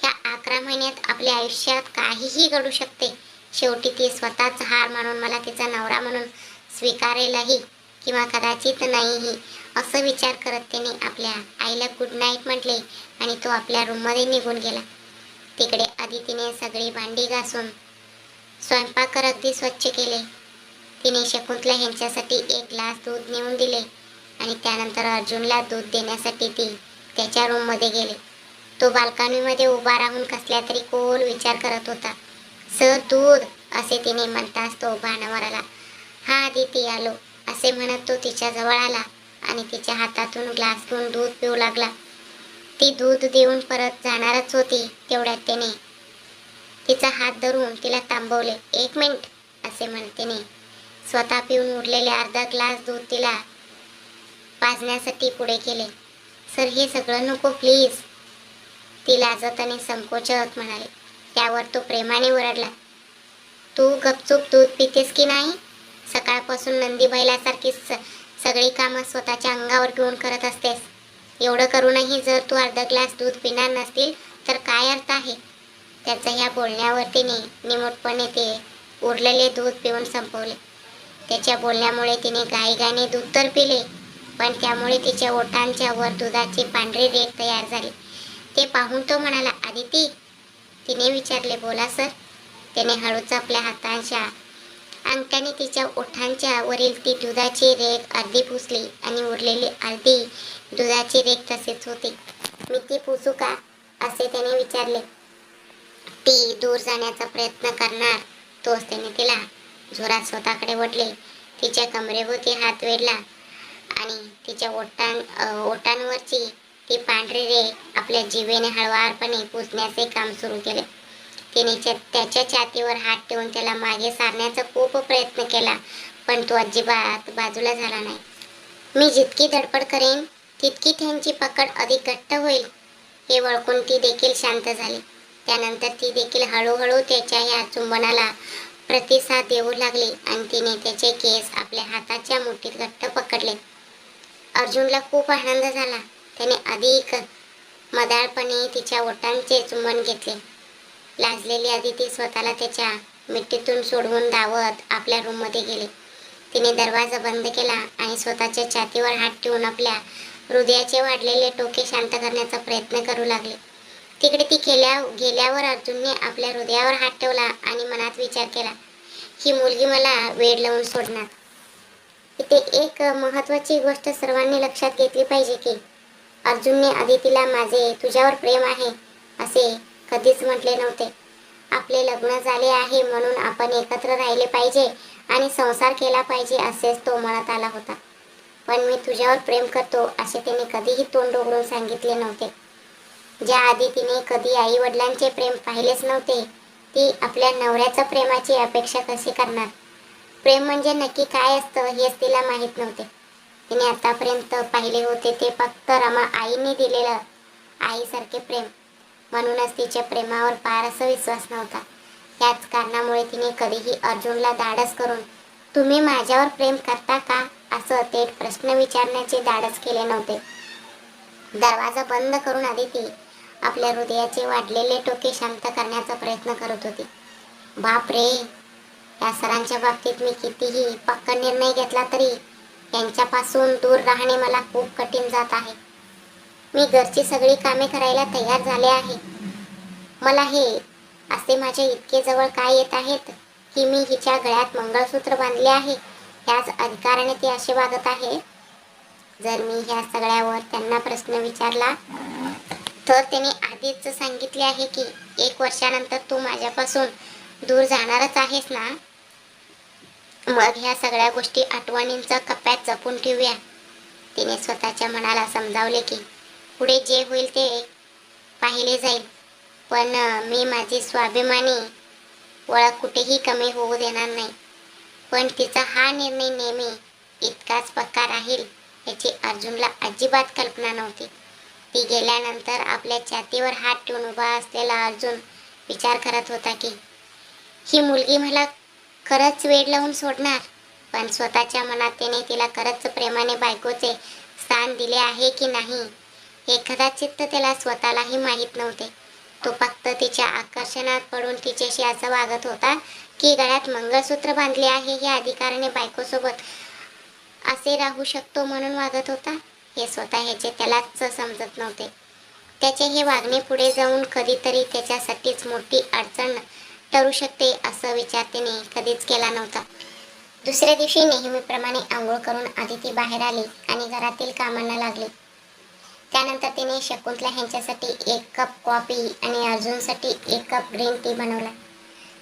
ह्या 11 महिन्यात आपल्या आयुष्यात काहीही घडू शकते. शेवटी ती स्वतःच हार मानून मला तिचा नवरा म्हणून स्वीकारेलही किंवा कदाचित नाहीही, असं विचार करत त्याने आपल्या आईला गुड नाईट म्हटले आणि तो आपल्या रूममध्ये निघून गेला. तिकडे अदितीने सगळी भांडी घासून स्वयंपाकघर अगदी स्वच्छ केले. तिने शकुंतला यांच्यासाठी 1 ग्लास दूध नेऊन दिले आणि त्यानंतर अर्जुनला दूध देण्यासाठी ती त्याच्या रूममध्ये गेली. तो बाल्कनीमध्ये उभा राहून कसल्या तरी खोल विचार करत होता. "सर, दूध," असे तिने म्हणताच तो भानावर आला. "हा अदिती, आलो," असे म्हणत तो तिच्या जवळ आला आणि तिच्या हातातून ग्लास घेऊन दूध पिऊ लागला. ती दूध देऊन परत जाणारच होती तेवढ्यात त्याने तिचा हात धरून तिला थांबवले. "1 मिनिट," असे म्हणत त्याने स्वतः पिऊन उरलेले अर्धा ग्लास दूध तिला पाजण्यासाठी पुढे केले. "सर, हे सगळं नको प्लीज," ती लाजत आणि संकोचत म्हणाली. त्यावर तो प्रेमाने ओरडला, "तू गपचूप दूध पितेस की नाही? सकाळपासून नंदी बैलासारखी सगळी कामं स्वतःच्या अंगावर घेऊन करत असतेस. एवढं करूनही जर तू अर्धा ग्लास दूध पिणार नसतील तर काय अर्थ आहे? त्याच्या ह्या बोलण्यावर तिने निमूटपणे ते उरलेले दूध पिऊन संपवले. त्याच्या बोलण्यामुळे तिने घाईघाईने दूध तर पिले, पण त्यामुळे तिच्या ओठांच्या वर दुधाची पांढरी रेघ तयार झाली. ते पाहून तो म्हणाला, आदिती? तिने विचारले. बोला सर. त्याने हळूच आपल्या हातांच्या अंगठ्याने तिच्या ओठांच्या वरील ती दुधाची रेघ अर्धी पुसली आणि उरलेली अर्धी दुधाची रेघ तसेच होती. मी ती पुसू का? असे त्याने विचारले. ती दूर जाण्याचा प्रयत्न करणार तोच त्याने तिला जोरात स्वतःकडे ओढले. तिच्या कमरेभोवती हात वेढला आणि तिच्या ओठांवरची ती पांढरी रेघ आपल्या जिभेने हळुवारपणे पुसण्याचे काम सुरू केले. तिने त्याच्या छातीवर हात ठेवून त्याला मागे सारण्याचा खूप प्रयत्न केला, पण तो अजिबात बाजूला झाला नाही. मी जितकी धडपड करेन तितकी त्यांची पकड अधिक घट्ट होईल हे ओळखून ती देखील शांत झाली. त्यानंतर ती देखील हळूहळू त्याच्या या चुंबनाला प्रतिसाद देऊ लागली आणि तिने त्याचे केस आपल्या हाताच्या मुठीत घट्ट पकडले. अर्जुनला खूप आनंद झाला. त्याने अधिक मधाळपणे तिच्या ओठांचे चुंबन घेतले. लाजलेली आदिती स्वतःला त्याच्या मिठीतून सोडवून धावत आपल्या रूममध्ये गेली. तिने दरवाजा बंद केला आणि स्वतःच्या छातीवर हात ठेवून आपल्या हृदयाचे वाढलेले टोके शांत करण्याचा प्रयत्न करू लागली. तिकडे ती गेल्यावर अर्जुनने आपल्या हृदयावर हात ठेवला आणि मनात विचार केला, ही मुलगी मला वेड लावून सोडणार. इथे एक महत्त्वाची गोष्ट सर्वांनी लक्षात घेतली पाहिजे की अर्जुनने आदितीला माझे तुझ्यावर प्रेम आहे असे कधीच म्हटले नव्हते. आपले लग्न झाले आहे म्हणून आपण एकत्र राहिले पाहिजे आणि संसार केला पाहिजे असेच तो म्हणत आला होता. पण मी तुझ्यावर प्रेम करतो असे त्याने कधीही तोंड उघडून सांगितले नव्हते. ज्या आधी तिने कधी आई वडिलांचे प्रेम पाहिलेच नव्हते, ती आपल्या नवऱ्याच्या प्रेमाची अपेक्षा कशी करणार? प्रेम म्हणजे नक्की काय असतं हेच तिला माहीत नव्हते. तिने आतापर्यंत पाहिले होते ते फक्त रमा आईने दिलेलं आईसारखे प्रेम. म्हणूनच तिच्या प्रेमावर फार असा विश्वास नव्हता. याच कारणामुळे तिने कधीही अर्जुनला धाडस करून तुम्ही माझ्यावर प्रेम करता का असं थेट प्रश्न विचारण्याचे धाडस केले नव्हते. दरवाजा बंद करून आदिती आपल्या हृदयाचे वाढलेले टोके शांत करण्याचा प्रयत्न करत होती. बाप रे, या सरांच्या बाबतीत मी कितीही पक्का निर्णय घेतला तरी यांच्यापासून दूर राहणे मला खूप कठीण जात आहे. मी घरची सगळी कामे करायला तयार झाले आहे. मला हे असे माझ्या इतके जवळ काय येत आहेत की मी हिच्या गळ्यात मंगळसूत्र बांधले आहे, ह्याच अधिकाराने ते असे वागत आहे. जर मी ह्या सगळ्यावर त्यांना प्रश्न विचारला तर त्याने आधीच सांगितले आहे की 1 वर्षानंतर तू माझ्यापासून दूर जाणारच आहेस ना. मग ह्या सगळ्या गोष्टी आठवणींच्या कप्प्यात जपून ठेवूया. तिने स्वतःच्या मनाला समजावले की पुढे जे होईल ते पाहिले जाईल, पण मी माझी स्वाभिमानी ओळख कुठेही कमी होऊ देणार नाही. पण तिचा हा निर्णय नेहमी इतकाच पक्का राहील याची अर्जुनला अजिबात कल्पना नव्हती. ती गेल्यानंतर आपल्या छातीवर हात ठेवून उभा असलेला अर्जुन विचार करत होता की ही मुलगी मला खरंच वेड लावून सोडणार. पण स्वतःच्या मनात त्याने तिला खरंच प्रेमाने बायकोचे स्थान दिले आहे की नाही हे कदाचित त्याला स्वतःलाही माहीत नव्हते. तो फक्त तिच्या आकर्षणात पडून तिच्याशी असं वागत होता की गळ्यात मंगळसूत्र बांधले आहे या अधिकाराने बायकोसोबत असे राहू शकतो म्हणून वागत होता. हे स्वतः ह्याचे त्यालाच समजत नव्हते. त्याचे हे वागणे पुढे जाऊन कधीतरी त्याच्यासाठीच मोठी अडचण ठरू शकते असा विचार त्याने कधीच केला नव्हता. दुसऱ्या दिवशी नेहमीप्रमाणे आंघोळ करून आदिती बाहेर आली आणि घरातील कामांना लागली. त्यानंतर तिने शकुंतला ह्यांच्यासाठी 1 कप कॉफी आणि अर्जुनसाठी 1 कप ग्रीन टी बनवला.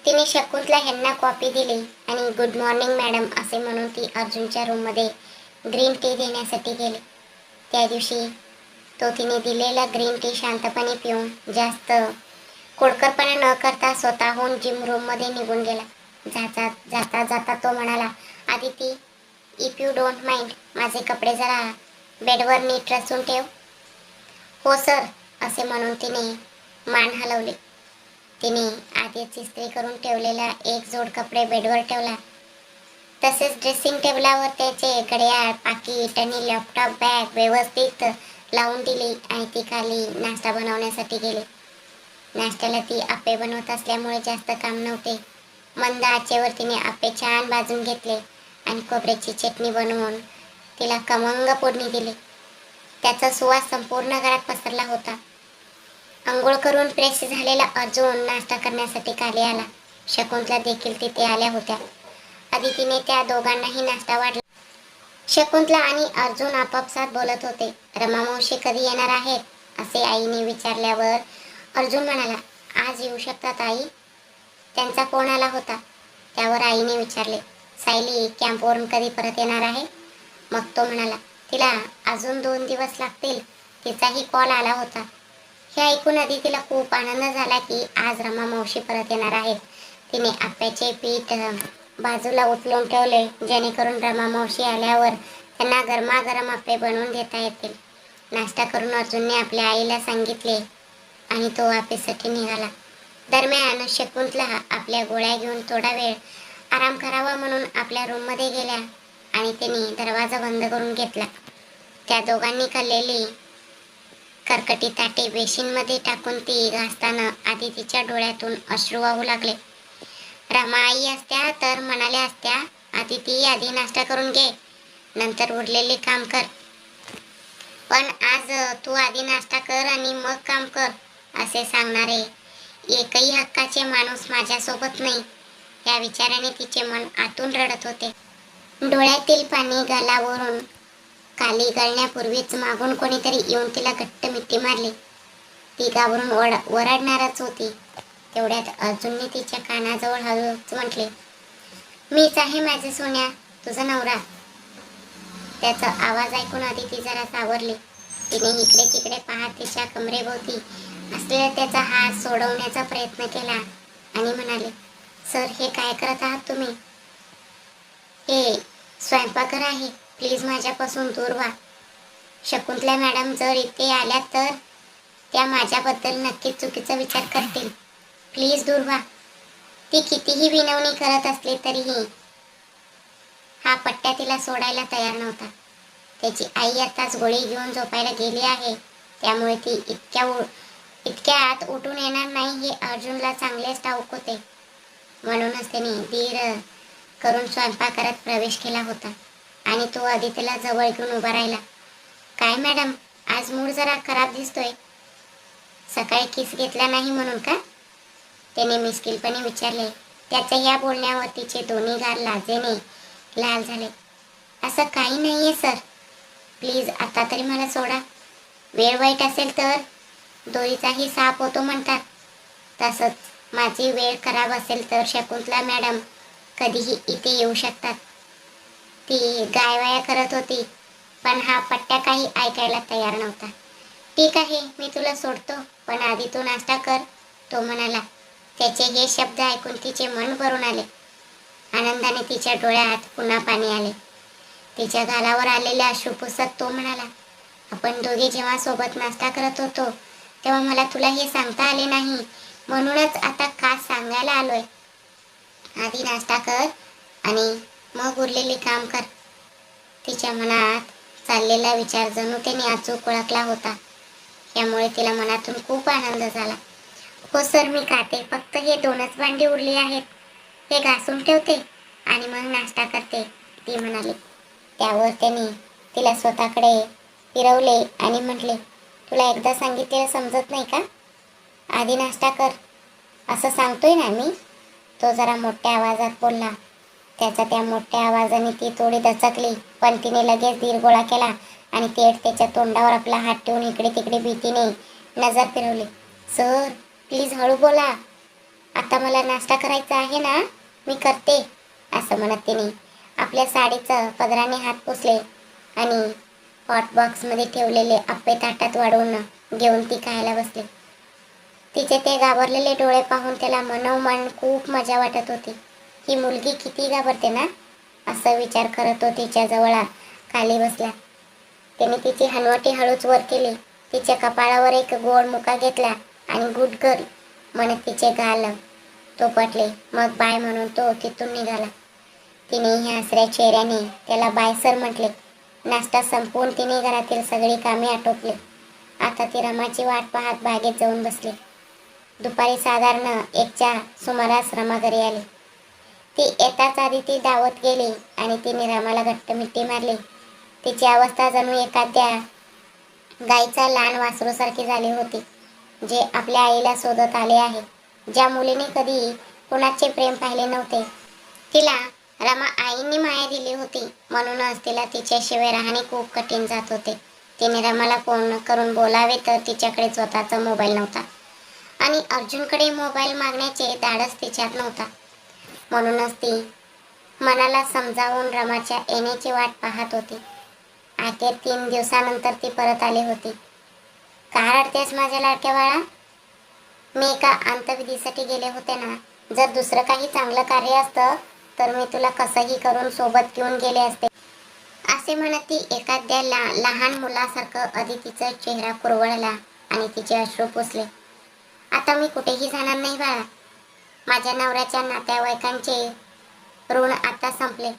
तिने शकुंतला ह्यांना कॉफी दिली आणि गुड मॉर्निंग मॅडम असे म्हणून ती अर्जुनच्या रूममध्ये ग्रीन टी देण्यासाठी गेली. त्या दिवशी तो तिने दिलेला ग्रीन टी शांतपणे पिऊन जास्त खोडकरपणा न करता स्वतःहून जिम रूममध्ये निघून गेला. जाता जाता तो म्हणाला, Aditi, if you don't mind माझे कपडे जरा बेडवर नीट रचून ठेव. हो सर असे म्हणून तिने मान हलवली. तिने आधीच इस्त्री करून ठेवलेला एक जोड कपडे बेडवर ठेवला. तसेच ड्रेसिंग टेबलावर त्याचे घड्याळ, पाकिट आणि लॅपटॉप बॅग व्यवस्थित लावून दिली आणि ती खाली नाश्ता बनवण्यासाठी गेली. नाश्त्याला ती आप्पे बनवत असल्यामुळे जास्त काम नव्हते. मंद आचेवर तिने आप्पे छान भाजून घेतले आणि खोबऱ्याची चटणी बनवून तिला खमंग फोडणी दिली. त्याचा सुवास संपूर्ण घरात पसरला होता. अंघोळ करून फ्रेश झालेला अर्जुन नाश्ता करण्यासाठी खाली आला. शकुंतला देखील तिथे आल्या होत्या. आदितीने त्या दोघांनाही नाश्ता वाढला. शकुंतला आणि अर्जुन आपापसात बोलत होते. रमा मावशी कधी येणार आहेत, असे आईने विचारल्यावर अर्जुन म्हणाला, आज येऊ शकतात आई. त्यांचा फोन आला होता. त्यावर आईने विचारले, सायली कॅम्पवरून कधी परत येणार आहे. मग तो म्हणाला, तिला अजून 2 दिवस लागतील. तिचाही कॉल आला होता. हे ऐकून आदितीला खूप आनंद झाला की आज रमा मावशी परत येणार आहेत. तिने आप्याचे पीठ बाजूला उचलून ठेवले, जेणेकरून रमा मावशी आल्यावर त्यांना गरमागरम आप्पे बनवून देता येतील. नाश्ता करून अर्जुनने आपल्या आईला सांगितले आणि तो ऑफिससाठी निघाला. दरम्यान शकुंतला आपल्या गोळ्या घेऊन थोडा वेळ आराम करावा म्हणून आपल्या रूममध्ये गेल्या आणि त्यांनी दरवाजा बंद करून घेतला. त्या दोघांनी खाल्लेली करकटी ताटे बेसिनमध्ये टाकून ती घासताना आदितीच्या डोळ्यातून अश्रू वाहू लागले. रमा आई असत्या तर म्हणाल्या असत्या, आदिती आधी नाश्ता करून घे, नंतर उरलेले काम कर. पण आज तू आधी नाश्ता कर आणि मग काम कर, असे सांगणारे एकही हक्काचे माणूस माझ्यासोबत नाही. या विचाराने तिचे मन आतून रडत होते. डोळ्यातील पाणी गालावरून खाली गळण्यापूर्वीच मागून कोणीतरी येऊन तिला घट्ट मिठी मारली. ती घाबरून ओरडणारच होती. तेवढ्यात अर्जुनने तिच्या कानाजवळ हळूच म्हटले, मीच आहे माझे सोन्या, तुझा नवरा. त्याचा आवाज ऐकून आदिती जरा सावरली. तिने इकडे तिकडे पाहत तिच्या कमरेभोवती असलेला त्याचा हात सोडवण्याचा प्रयत्न केला आणि म्हणाले, सर हे काय करत आहात तुम्ही. हे स्वयंपाकघर आहे, प्लीज माझ्यापासून दूर व्हा. शकुंतला मॅडम जर इथे आल्या तर त्या माझ्याबद्दल नक्कीच चुकीचा विचार करतील. प्लीज दूर व्हा. ती कितीही विनवणी करत असली तरीही हा पट्ट्या तिला सोडायला तयार नव्हता. त्याची आई आताच गोळी घेऊन झोपायला गेली आहे, त्यामुळे ती इतक्यात उठून येणार नाही हे अर्जुनला चांगलेच ठाऊक होते. म्हणूनच त्याने धीर करून स्वयंपाकघरात प्रवेश केला होता आणि तो आदितीला जवळ घेऊन उभा राहिला. काय मॅडम, आज मूड जरा खराब दिसतोय. सकाळी किस घेतला नाही म्हणून का, त्याने मिस्किलपणे विचारले. त्याच्या या बोलण्यावर तिचे दोन्ही गाल लाजेने लाल झाले. असं काही नाहीये सर, प्लीज आता तरी मला सोडा. वेळ वाईट असेल तर दोरीचाही साप होतो म्हणतात, तसंच माझी वेळ खराब असेल तर शकुंतला मॅडम कधीही इथे येऊ शकतात. ती गायवाया करत होती, पण हा पट्ट्या काही ऐकायला तयार नव्हता. ठीक आहे, मी तुला सोडतो, पण आधी तू नाश्ता कर, तो म्हणाला. त्याचे हे शब्द ऐकून तिचे मन भरून आले. आनंदाने तिच्या डोळ्यात पुन्हा पाणी आले. तिच्या गालावर आलेल्या अश्रू पुसत तो म्हणाला, आपण दोघे जेव्हा सोबत नाश्ता करत होतो तेव्हा मला तुला हे सांगता आले नाही, म्हणूनच आता खास सांगायला आलोय. आधी नाश्ता कर आणि मग उरलेले काम कर. तिच्या मनात चाललेला विचार जणू त्याने अचूक ओळखला होता. यामुळे तिला मनातून खूप आनंद झाला. हो सर, मी खाते, फक्त हे 2च भांडी उरली आहेत, हे घासून ठेवते आणि मग नाश्ता करते, ती म्हणाली. त्यावर त्याने तिला स्वतःकडे फिरवले आणि म्हटले, तुला एकदा सांगितलेलं समजत नाही का, आधी नाश्ता कर, असं सांगतोय ना मी. तो जरा मोठ्या आवाजात बोलला. त्याच्या त्या मोठ्या आवाजाने ती थोडी दचकली, पण तिने लगेच धीर गोळा केला आणि थेट त्याच्या तोंडावर आपला हात ठेवून इकडे तिकडे भीतीने नजर फिरवली. सर प्लीज हळू बोला, आता मला नाश्ता करायचा आहे ना, मी करते, असं म्हणत तिने आपल्या साडीचं पदराने हात पुसले आणि हॉट बॉक्समध्ये ठेवलेले आप्पे ताटात वाढवून घेऊन ती खायला बसली. तिचे ते घाबरलेले डोळे पाहून त्याला मनोमन खूप मजा वाटत होती. ही मुलगी किती घाबरते ना, असं विचार करत तो तिच्या जवळ खाली बसला. त्याने तिची हनवटी हळूच वर केली, तिच्या कपाळावर एक गोड मुका घेतला आणि गुड गर्ल म्हणत तिचे गाल तो पटले. मग बाय म्हणून तो तिथून निघाला. तिने ह्या हसऱ्या चेहऱ्याने त्याला बाय सर म्हटले नाश्ता संपवून तिने घरातील सगळी कामे आटोपली. आता ती रमाची वाट पाहत बागेत जाऊन बसली. दुपारी साधारण 1च्या सुमारास रमा घरी आली. ती येताच आधी ती धावत गेली आणि तिने रमाला घट्ट मिठी मारली. तिची अवस्था जणू एखाद्या गाईचा लहान वासरूसारखी झाली होती, जे आपल्या आईला शोधत आले आहे. ज्या मुलीने कधी कुणाचे प्रेम पाहिले नव्हते, तिला रमा आईंनी माया दिली होती. म्हणूनच तिला तिच्याशिवाय राहणे खूप कठीण जात होते. तिने रमाला फोन करून बोलावे तर तिच्याकडे स्वतःचा मोबाईल नव्हता आणि अर्जुनकडे मोबाईल मागण्याचे धाडस तिच्यात नव्हता. म्हणूनच ती मनाला समजावून रमाच्या येण्याची वाट पाहत होती. अखेर 3 दिवसानंतर ती परत आली होती. का रडतेस माझ्या लाडक्या बाळा? मी एका अंत्यविधीसाठी गेले होते ना. जर दुसरं काही चांगलं कार्य असतं तर मी तुला कसंही करून सोबत घेऊन गेले असते, असे म्हणत ती एखाद्या लहान मुलासारखं अदितीचा चेहरा कुरवळला आणि तिचे अश्रू पुसले. आता मी कुठेही जाणार नाही बाळा. माझ्या नवऱ्याच्या नातेवाईकांचे ऋण आता संपले.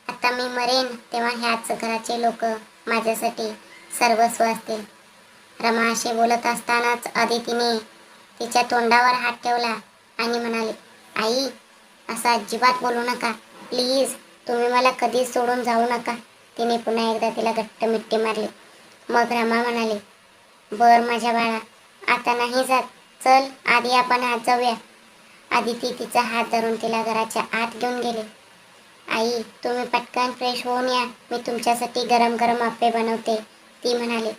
आता मी मरेन तेव्हा ह्याच घराचे लोक माझ्यासाठी सर्वस्व असतील. रमा असे बोलत असतानाच अदितीने तिच्या तोंडावर हात ठेवला आणि म्हणाले, आई, असं अजिबात बोलू नका. प्लीज, तुम्ही मला कधीच सोडून जाऊ नका. तिने पुन्हा एकदा तिला घट्ट मिठी मारली. मग रमा म्हणाली, बर माझ्या बाळा, आता नाही जात. चल, आधी आपण आत जाऊया. आदिती तिचा हात धरून तिला घराच्या आत घेऊन गेली. आई, तुम्ही पटकन फ्रेश होऊन या. मी तुमच्यासाठी गरम गरम आप्पे बनवते, ती म्हणाली.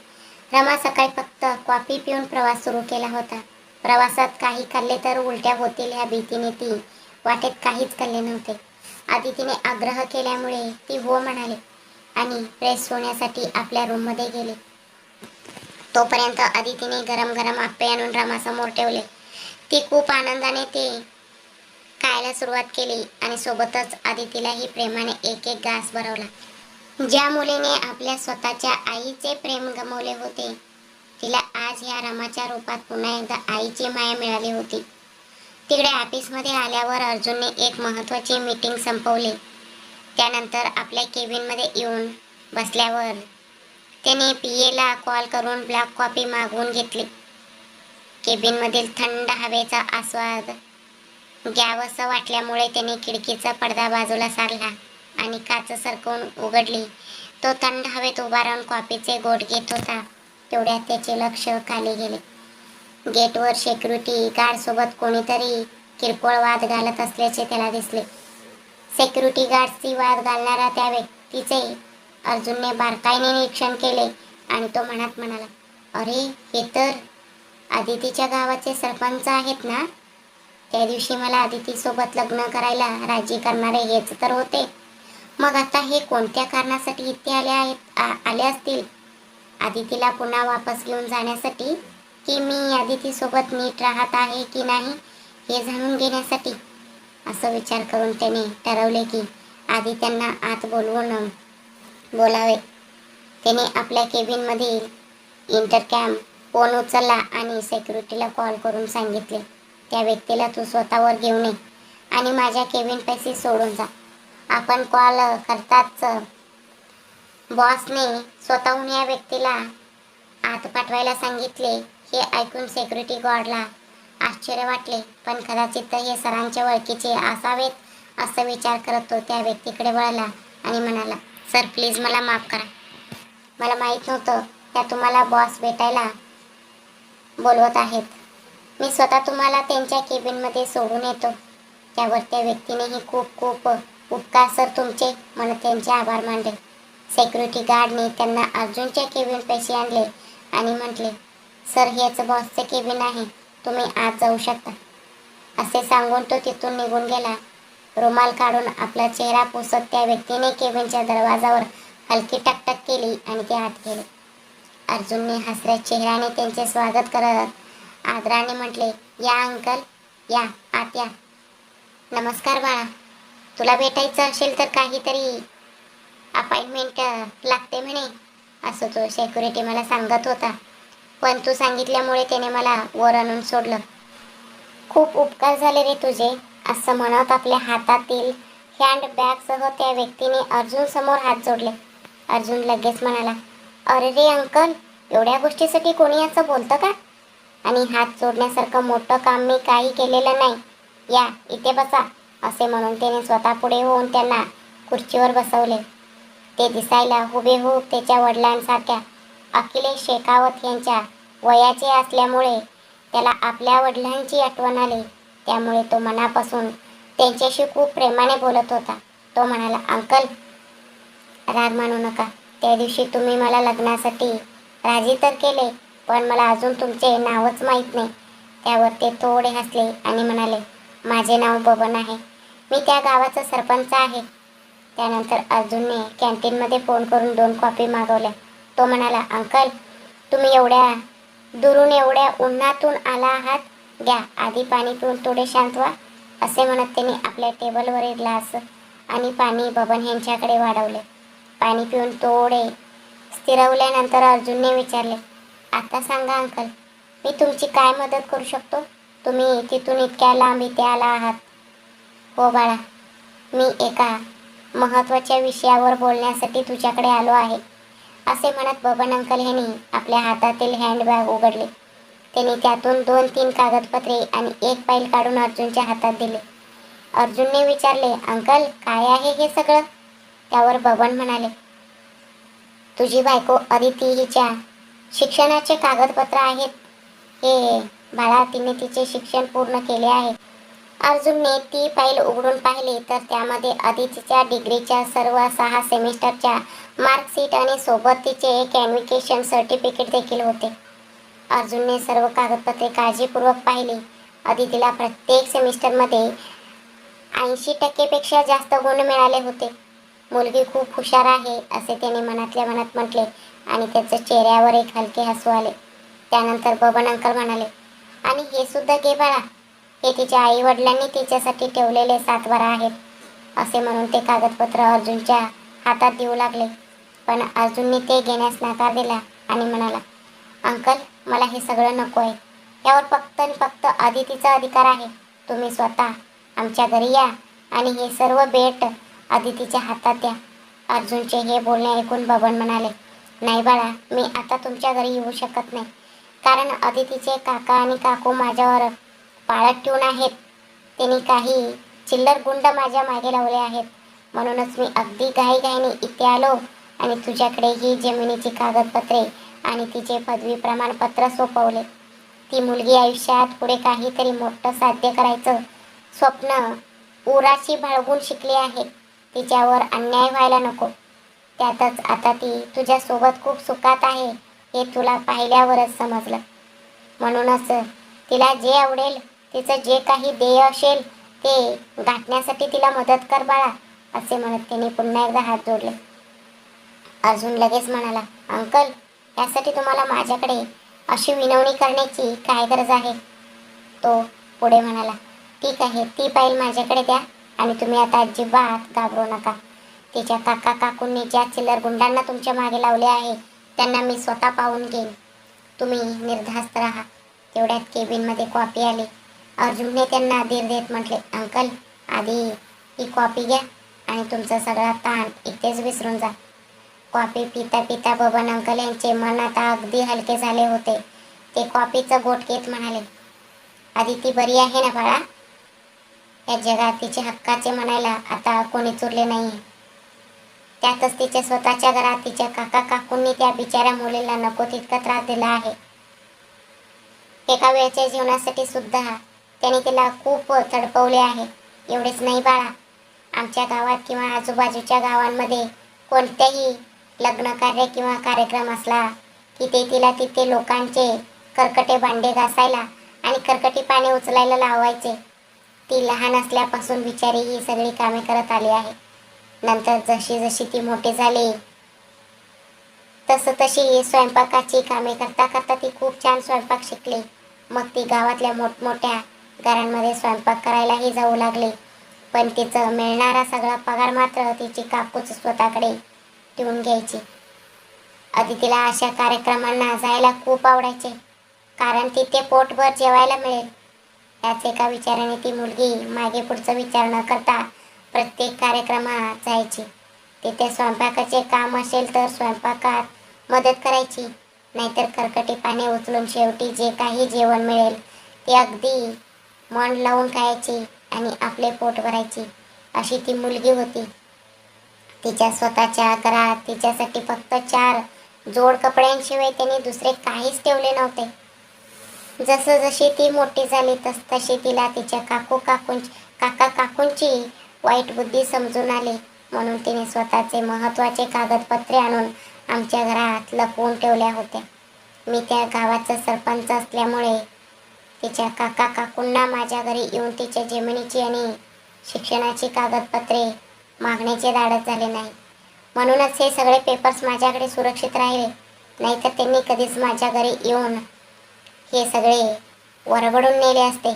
रमा सकाळी फक्त कॉफी पिऊन प्रवास सुरू केला होता. प्रवासात काही खाल्ले तर उलट्या होतील ह्या भीतीने ती वाटेत काहीच खाल्ले नव्हते. आदितीने आग्रह केल्यामुळे ती हो म्हणाली आणि फ्रेश होण्यासाठी आपल्या रूममध्ये गेली. तोपर्यंत आदितीने गरम गरम आप्पे आणून रमासमोर ठेवले. ती खूप आनंदाने ते खायला सुरुवात केली आणि सोबतच आदितीलाही प्रेमाने एक एक घास भरवला. ज्या मुलीने आपल्या स्वतःच्या आईचे प्रेम गमावले होते, तिला आज ह्या रमाच्या रूपात पुन्हा एकदा आईची माया मिळाली होती. तिकडे ऑफिसमध्ये आल्यावर अर्जुनने एक महत्त्वाची मीटिंग संपवली. त्यानंतर आपल्या केबिनमध्ये येऊन बसल्यावर त्याने पीएला कॉल करून ब्लॅक कॉफी मागवून घेतली. केबिनमधील थंड हवेचा आस्वाद घ्यावंसं वाटल्यामुळे त्याने खिडकीचा पडदा बाजूला सारला आणि काच सरकवून उघडली. तो थंड हवेत उभा राहून कॉफीचे घोट घेत होता. तेवढ्यात त्याचे लक्ष खाली गेले. गेटवर सिक्युरिटी गार्डसोबत कोणीतरी किरकोळ वाद घालत असल्याचे त्याला दिसले. सिक्युरिटी गार्डशी वाद घालणारा त्या व्यक्तीचे अर्जुनने बारकाईने निरीक्षण केले आणि तो मनात म्हणाला, अरे, हे तर आदितीच्या गावाचे सरपंच आहेत ना. त्या दिवशी मला आदितीसोबत लग्न करायला राजी करणारे हेच तर होते. मग आता हे कोणत्या कारणासाठी इथे आले असतील? आदितीला पुन्हा वापस घेऊन जाण्यासाठी की मी आदितीसोबत नीट राहत आहे की नाही हे जाणून घेण्यासाठी? असं विचार करून त्याने ठरवले की आधी त्यांना आत बोलावे. त्याने आपल्या केबिनमधील इंटरकॅम फोन उचलला आणि सिक्युरिटीला कॉल करून सांगितले, त्या व्यक्तीला तू स्वतःवर घेऊन ये आणि माझ्या केबिन पैसे सोडून जा. आपण कॉल करताच बॉसने स्वतःहून या व्यक्तीला आत पाठवायला सांगितले. हे ऐकून सिक्युरिटी गार्डला आश्चर्य वाटले, पण कदाचित हे सरांच्या ओळखीचे असावेत असा विचार करत तो त्या व्यक्तीकडे वळला आणि म्हणाला, सर, प्लीज मला माफ करा. मला माहीत नव्हतं त्या तुम्हाला बॉस भेटायला बोलवत आहेत. मी स्वतः तुम्हाला त्यांच्या केबिनमध्ये सोडून येतो. त्यावर त्या व्यक्तीनेही खूप खूप उपकार सर तुमचे म्हणत त्यांचे आभार मानले. सिक्युरिटी गार्डने त्यांना अर्जुनच्या केबिन पैसे आणले आणि म्हटले, सर, हेच बॉसचे केबिन आहे, तुम्ही आत जाऊ शकता. असे सांगून तो तिथून निघून गेला. रुमाल काढून आपला चेहरा पुसत त्या व्यक्तीने केबिनच्या दरवाजावर हलकी टकटक केली आणि ते आत गेले. अर्जुनने हसऱ्या चेहऱ्याने त्यांचे स्वागत करत आदराने म्हटले, या अंकल, या आत या. नमस्कार बाळा, तुला भेटायचं असेल तर काहीतरी अपॉइंटमेंट लागते म्हणे, असं तो सिक्युरिटी मला सांगत होता. पण तू सांगितल्यामुळे त्याने मला वर आणून सोडलं. खूप उपकार झाले रे तुझे, असं म्हणत आपल्या हातातील हँडबॅगसह त्या व्यक्तीने अर्जुन समोर हात जोडले. अर्जुन लगेच म्हणाला, अरे रे अंकल, एवढ्या गोष्टीसाठी कोणी असं बोलतं का? आणि हात जोडण्यासारखं मोठं काम मी काही केलेलं नाही. या इथे बसा, असे म्हणून त्याने स्वतः पुढे होऊन त्यांना खुर्चीवर बसवले. ते दिसायला हुबेहूब त्याच्या वडिलांसारख्या अखिलेश शेखावत यांच्या वयाचे असल्यामुळे त्याला आपल्या वडिलांची आठवण आली. त्यामुळे तो मनापासून त्यांच्याशी खूप प्रेमाने बोलत होता. तो म्हणाला, अंकल, राग मानू नका. त्या दिवशी तुम्ही मला लग्नासाठी राजी तर केले, पण मला अजून तुमचे नावच माहीत नाही. त्यावर ते थोडे हसले आणि म्हणाले, माझे नाव बबन आहे. मी त्या गावाचा सरपंच आहे. त्यानंतर अर्जुनने कॅन्टीनमध्ये फोन करून 2 कॉफी मागवल्या. तो म्हणाला, अंकल, तुम्ही एवढ्या दुरून एवढ्या उन्हातून आला आहात, घ्या आधी पाणी पिऊन थोडे शांत व्हा. असे म्हणत त्यांनी आपल्या टेबलवरील ग्लास आणि पाणी बबन यांच्याकडे वाढवले. पाणी पिऊन थोडे स्थिरवल्यानंतर अर्जुनने विचारले, आता सांगा अंकल, मी तुमची काय मदत करू शकतो? तुम्ही तिथून इतक्या लांब इथे आला आहात. हो बाळा, मी एका महत्त्वाच्या विषयावर बोलण्यासाठी तुझ्याकडे आलो आहे, असे म्हणत बबन अंकल यांनी आपल्या हातातील हँडबॅग उघडले. त्यांनी त्यातून 2-3 कागदपत्रे आणि एक फाईल काढून अर्जुनच्या हातात दिले. अर्जुनने विचारले, अंकल, काय आहे हे सगळं? त्यावर बबन म्हणाले, तुझी बायको अदिती हिच्या शिक्षणाचे कागदपत्र आहेत. हे बाळा, तिने तिचे शिक्षण पूर्ण केले आहे. अर्जुनने ती फाईल उघडून पाहिली तर त्यामध्ये अदितीच्या डिग्रीच्या सर्व 6 सेमिस्टरच्या मार्कशीट आणि सोबत तिचे एक ॲडमिशन सर्टिफिकेट देखील होते. अर्जुनने सर्व कागदपत्रे काळजीपूर्वक पाहिली. अदितीला प्रत्येक सेमिस्टरमध्ये 80% जास्त गुण मिळाले होते. मुलगी खूप हुशार आहे, असे त्याने मनातल्या मनात म्हटले आणि त्याच्या चेहऱ्यावर एक हलके हसू आले. त्यानंतर बबन अंकल म्हणाले, आणि हे सुद्धा घे बाळा, हे तिच्या आई वडिलांनी तिच्यासाठी ठेवलेले 7 आहेत. असे म्हणून ते कागदपत्र अर्जुनच्या हातात देऊ लागले. पण अर्जुनने ते घेण्यास नकार दिला आणि म्हणाला, अंकल, मला हे सगळं नको आहे. यावर फक्त आणि फक्त अदितीचा अधिकार आहे. तुम्ही स्वतः आमच्या घरी या आणि हे सर्व भेट अदितीच्या हातात द्या. अर्जुनचे हे बोलणे ऐकून बबन म्हणाले, नाही बाळा, मी आता तुमच्या घरी येऊ शकत नाही, कारण अदितीचे काका आणि काकू माझ्यावर पाळत ठेवून आहेत. त्यांनी काही चिल्लर गुंड माझ्या मागे लावले आहेत. म्हणूनच मी अगदी घाईघाईने इथे आलो आणि तुझ्याकडे ही जमिनीची कागदपत्रे आणि तिचे पदवी प्रमाणपत्र सोपवले. ती मुलगी आयुष्यात पुढे काहीतरी मोठं साध्य करायचं स्वप्न उराशी बाळगून शिकली आहे. तिच्यावर अन्याय व्हायला नको. त्यातच आता ती तुझ्यासोबत खूप सुखात आहे हे तुला पाहिल्यावरच समजलं. म्हणूनच तिला जे आवडेल, तिचं जे काही ध्येय असेल ते गाठण्यासाठी तिला मदत कर बाळा, असे म्हणत त्यांनी पुन्हा एकदा हात जोडले. अर्जुन लगेच म्हणाला, अंकल, यासाठी तुम्हाला माझ्याकडे अशी विनवणी करण्याची काय गरज आहे? तो पुढे म्हणाला, ठीक आहे, ती फाईल माझ्याकडे द्या आणि तुम्ही आता अजिबात घाबरू नका. तिच्या काका काकूंनी ज्या चिल्लर गुंडांना तुमच्या मागे लावले आहे त्यांना मी स्वतः पाहून घेईन. तुम्ही निर्धास्त राहा. तेवढ्यात केबिनमध्ये कॉफी आली. अर्जुनने त्यांना धीर देत म्हटले, अंकल, आधी ही कॉफी घ्या आणि तुमचा सगळा ताण इथेच विसरून जा. कॉफी पिता पिता बबन अंकल यांचे मन आता अगदी हलके झाले होते. ते कॉफीचं घोट घेत म्हणाले, अदिती बरी आहे ना बाळा? या जगात तिचे हक्काचे म्हणायला आता कोणीच उरले नाही. त्यातच तिच्या स्वतःच्या घरात तिच्या काका काकूंनी त्या बिचाऱ्या मुलीला नको तितका त्रास दिला आहे. एका वेळच्या जीवनासाठी सुद्धा त्याने तिला खूप तडपवले आहे. एवढेच नाही बाळा, आमच्या गावात किंवा आजूबाजूच्या गावांमध्ये कोणतेही लग्न कार्य किंवा कार्यक्रम असला की ते तिला तिथे लोकांचे कर्कटे भांडे घासायला आणि कर्कटी पाणी उचलायला लावायचे. ती लहान असल्यापासून बिचारी ही सगळी कामे करत आली आहे. नंतर जशी जशी ती मोठी झाली तशी स्वयंपाकाची कामे करता करता ती खूप छान स्वयंपाक शिकली. मग ती गावातल्या मोठमोठ्या घरांमध्ये स्वयंपाक करायलाही जाऊ लागली. पण तिचं मिळणारा सगळा पगार मात्र तिची काकूच स्वतःकडे ठेवून घ्यायची. अदितीला अशा कार्यक्रमांना जायला खूप आवडायचे, कारण तिथे पोटभर जेवायला मिळेल. त्याच एका विचाराने ती मुलगी मागे पुढचा विचार न करता प्रत्येक कार्यक्रमात जायची. तिथे स्वयंपाकाचे काम असेल तर स्वयंपाकात मदत करायची, नाहीतर खरकटी पाने उचलून शेवटी जे काही जेवण मिळेल ते अगदी मन लावून खायची आणि आपले पोट भरायची. अशी ती मुलगी होती. तिच्या स्वतःच्या घरात तिच्यासाठी फक्त 4 जोड कपड्यांशिवाय त्यांनी दुसरे काहीच ठेवले नव्हते. जसजशी ती मोठी झाली तसतशी तिला तिच्या काका काकूंची वाईट बुद्धी समजून आली. म्हणून तिने स्वतःचे महत्त्वाचे कागदपत्रे आणून आमच्या घरात लपवून ठेवल्या होत्या. मी त्या गावाचा सरपंच असल्यामुळे तिच्या काका काकूंना माझ्या घरी येऊन तिच्या जमिनीची आणि शिक्षणाची कागदपत्रे मागण्याचे धाडस झाले नाही. म्हणूनच हे सगळे पेपर्स माझ्याकडे सुरक्षित राहिले. नाहीतर त्यांनी कधीच माझ्या घरी येऊन हे सगळे वरबडून नेले असते.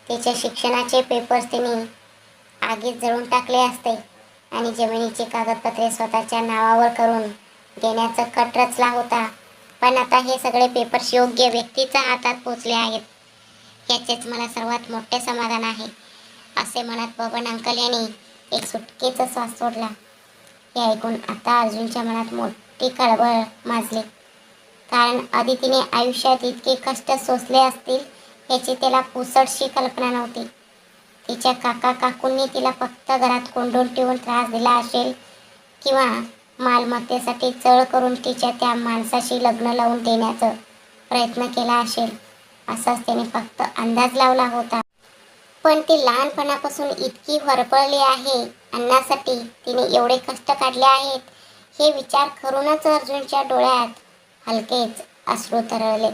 तिच्या शिक्षणाचे पेपर्स त्यांनी आगीत जळून टाकले असते आणि जमिनीची कागदपत्रे स्वतःच्या नावावर करून देण्याचा कट रचला होता. पण आता हे सगळे पेपर्स योग्य व्यक्तीच्या हातात पोचले आहेत, याचेच मला सर्वात मोठे समाधान आहे. असे म्हणत बबन अंकल यांनी एक सुटकेचा श्वास सोडला. हे ऐकून आता अर्जुनच्या मनात मोठी खळबळ माजली. कारण अदितीने आयुष्यात इतके कष्ट सोसले असतील याची त्याला पुसटशी कल्पना नव्हती. तिच्या काका काकूंनी तिला फक्त घरात कोंडून ठेवून त्रास दिला असेल किंवा मालमत्तेसाठी छळ करून तिच्या त्या माणसाशी लग्न लावून देण्याचा प्रयत्न केला असेल, असाच त्याने फक्त अंदाज लावला होता. पण ती लहानपणापासून इतकी होरपळली आहे अन्नासाठी, तिने एवढे कष्ट काढले आहेत हे विचार करूनच अर्जुनच्या डोळ्यात हलकेच अश्रू तरळले.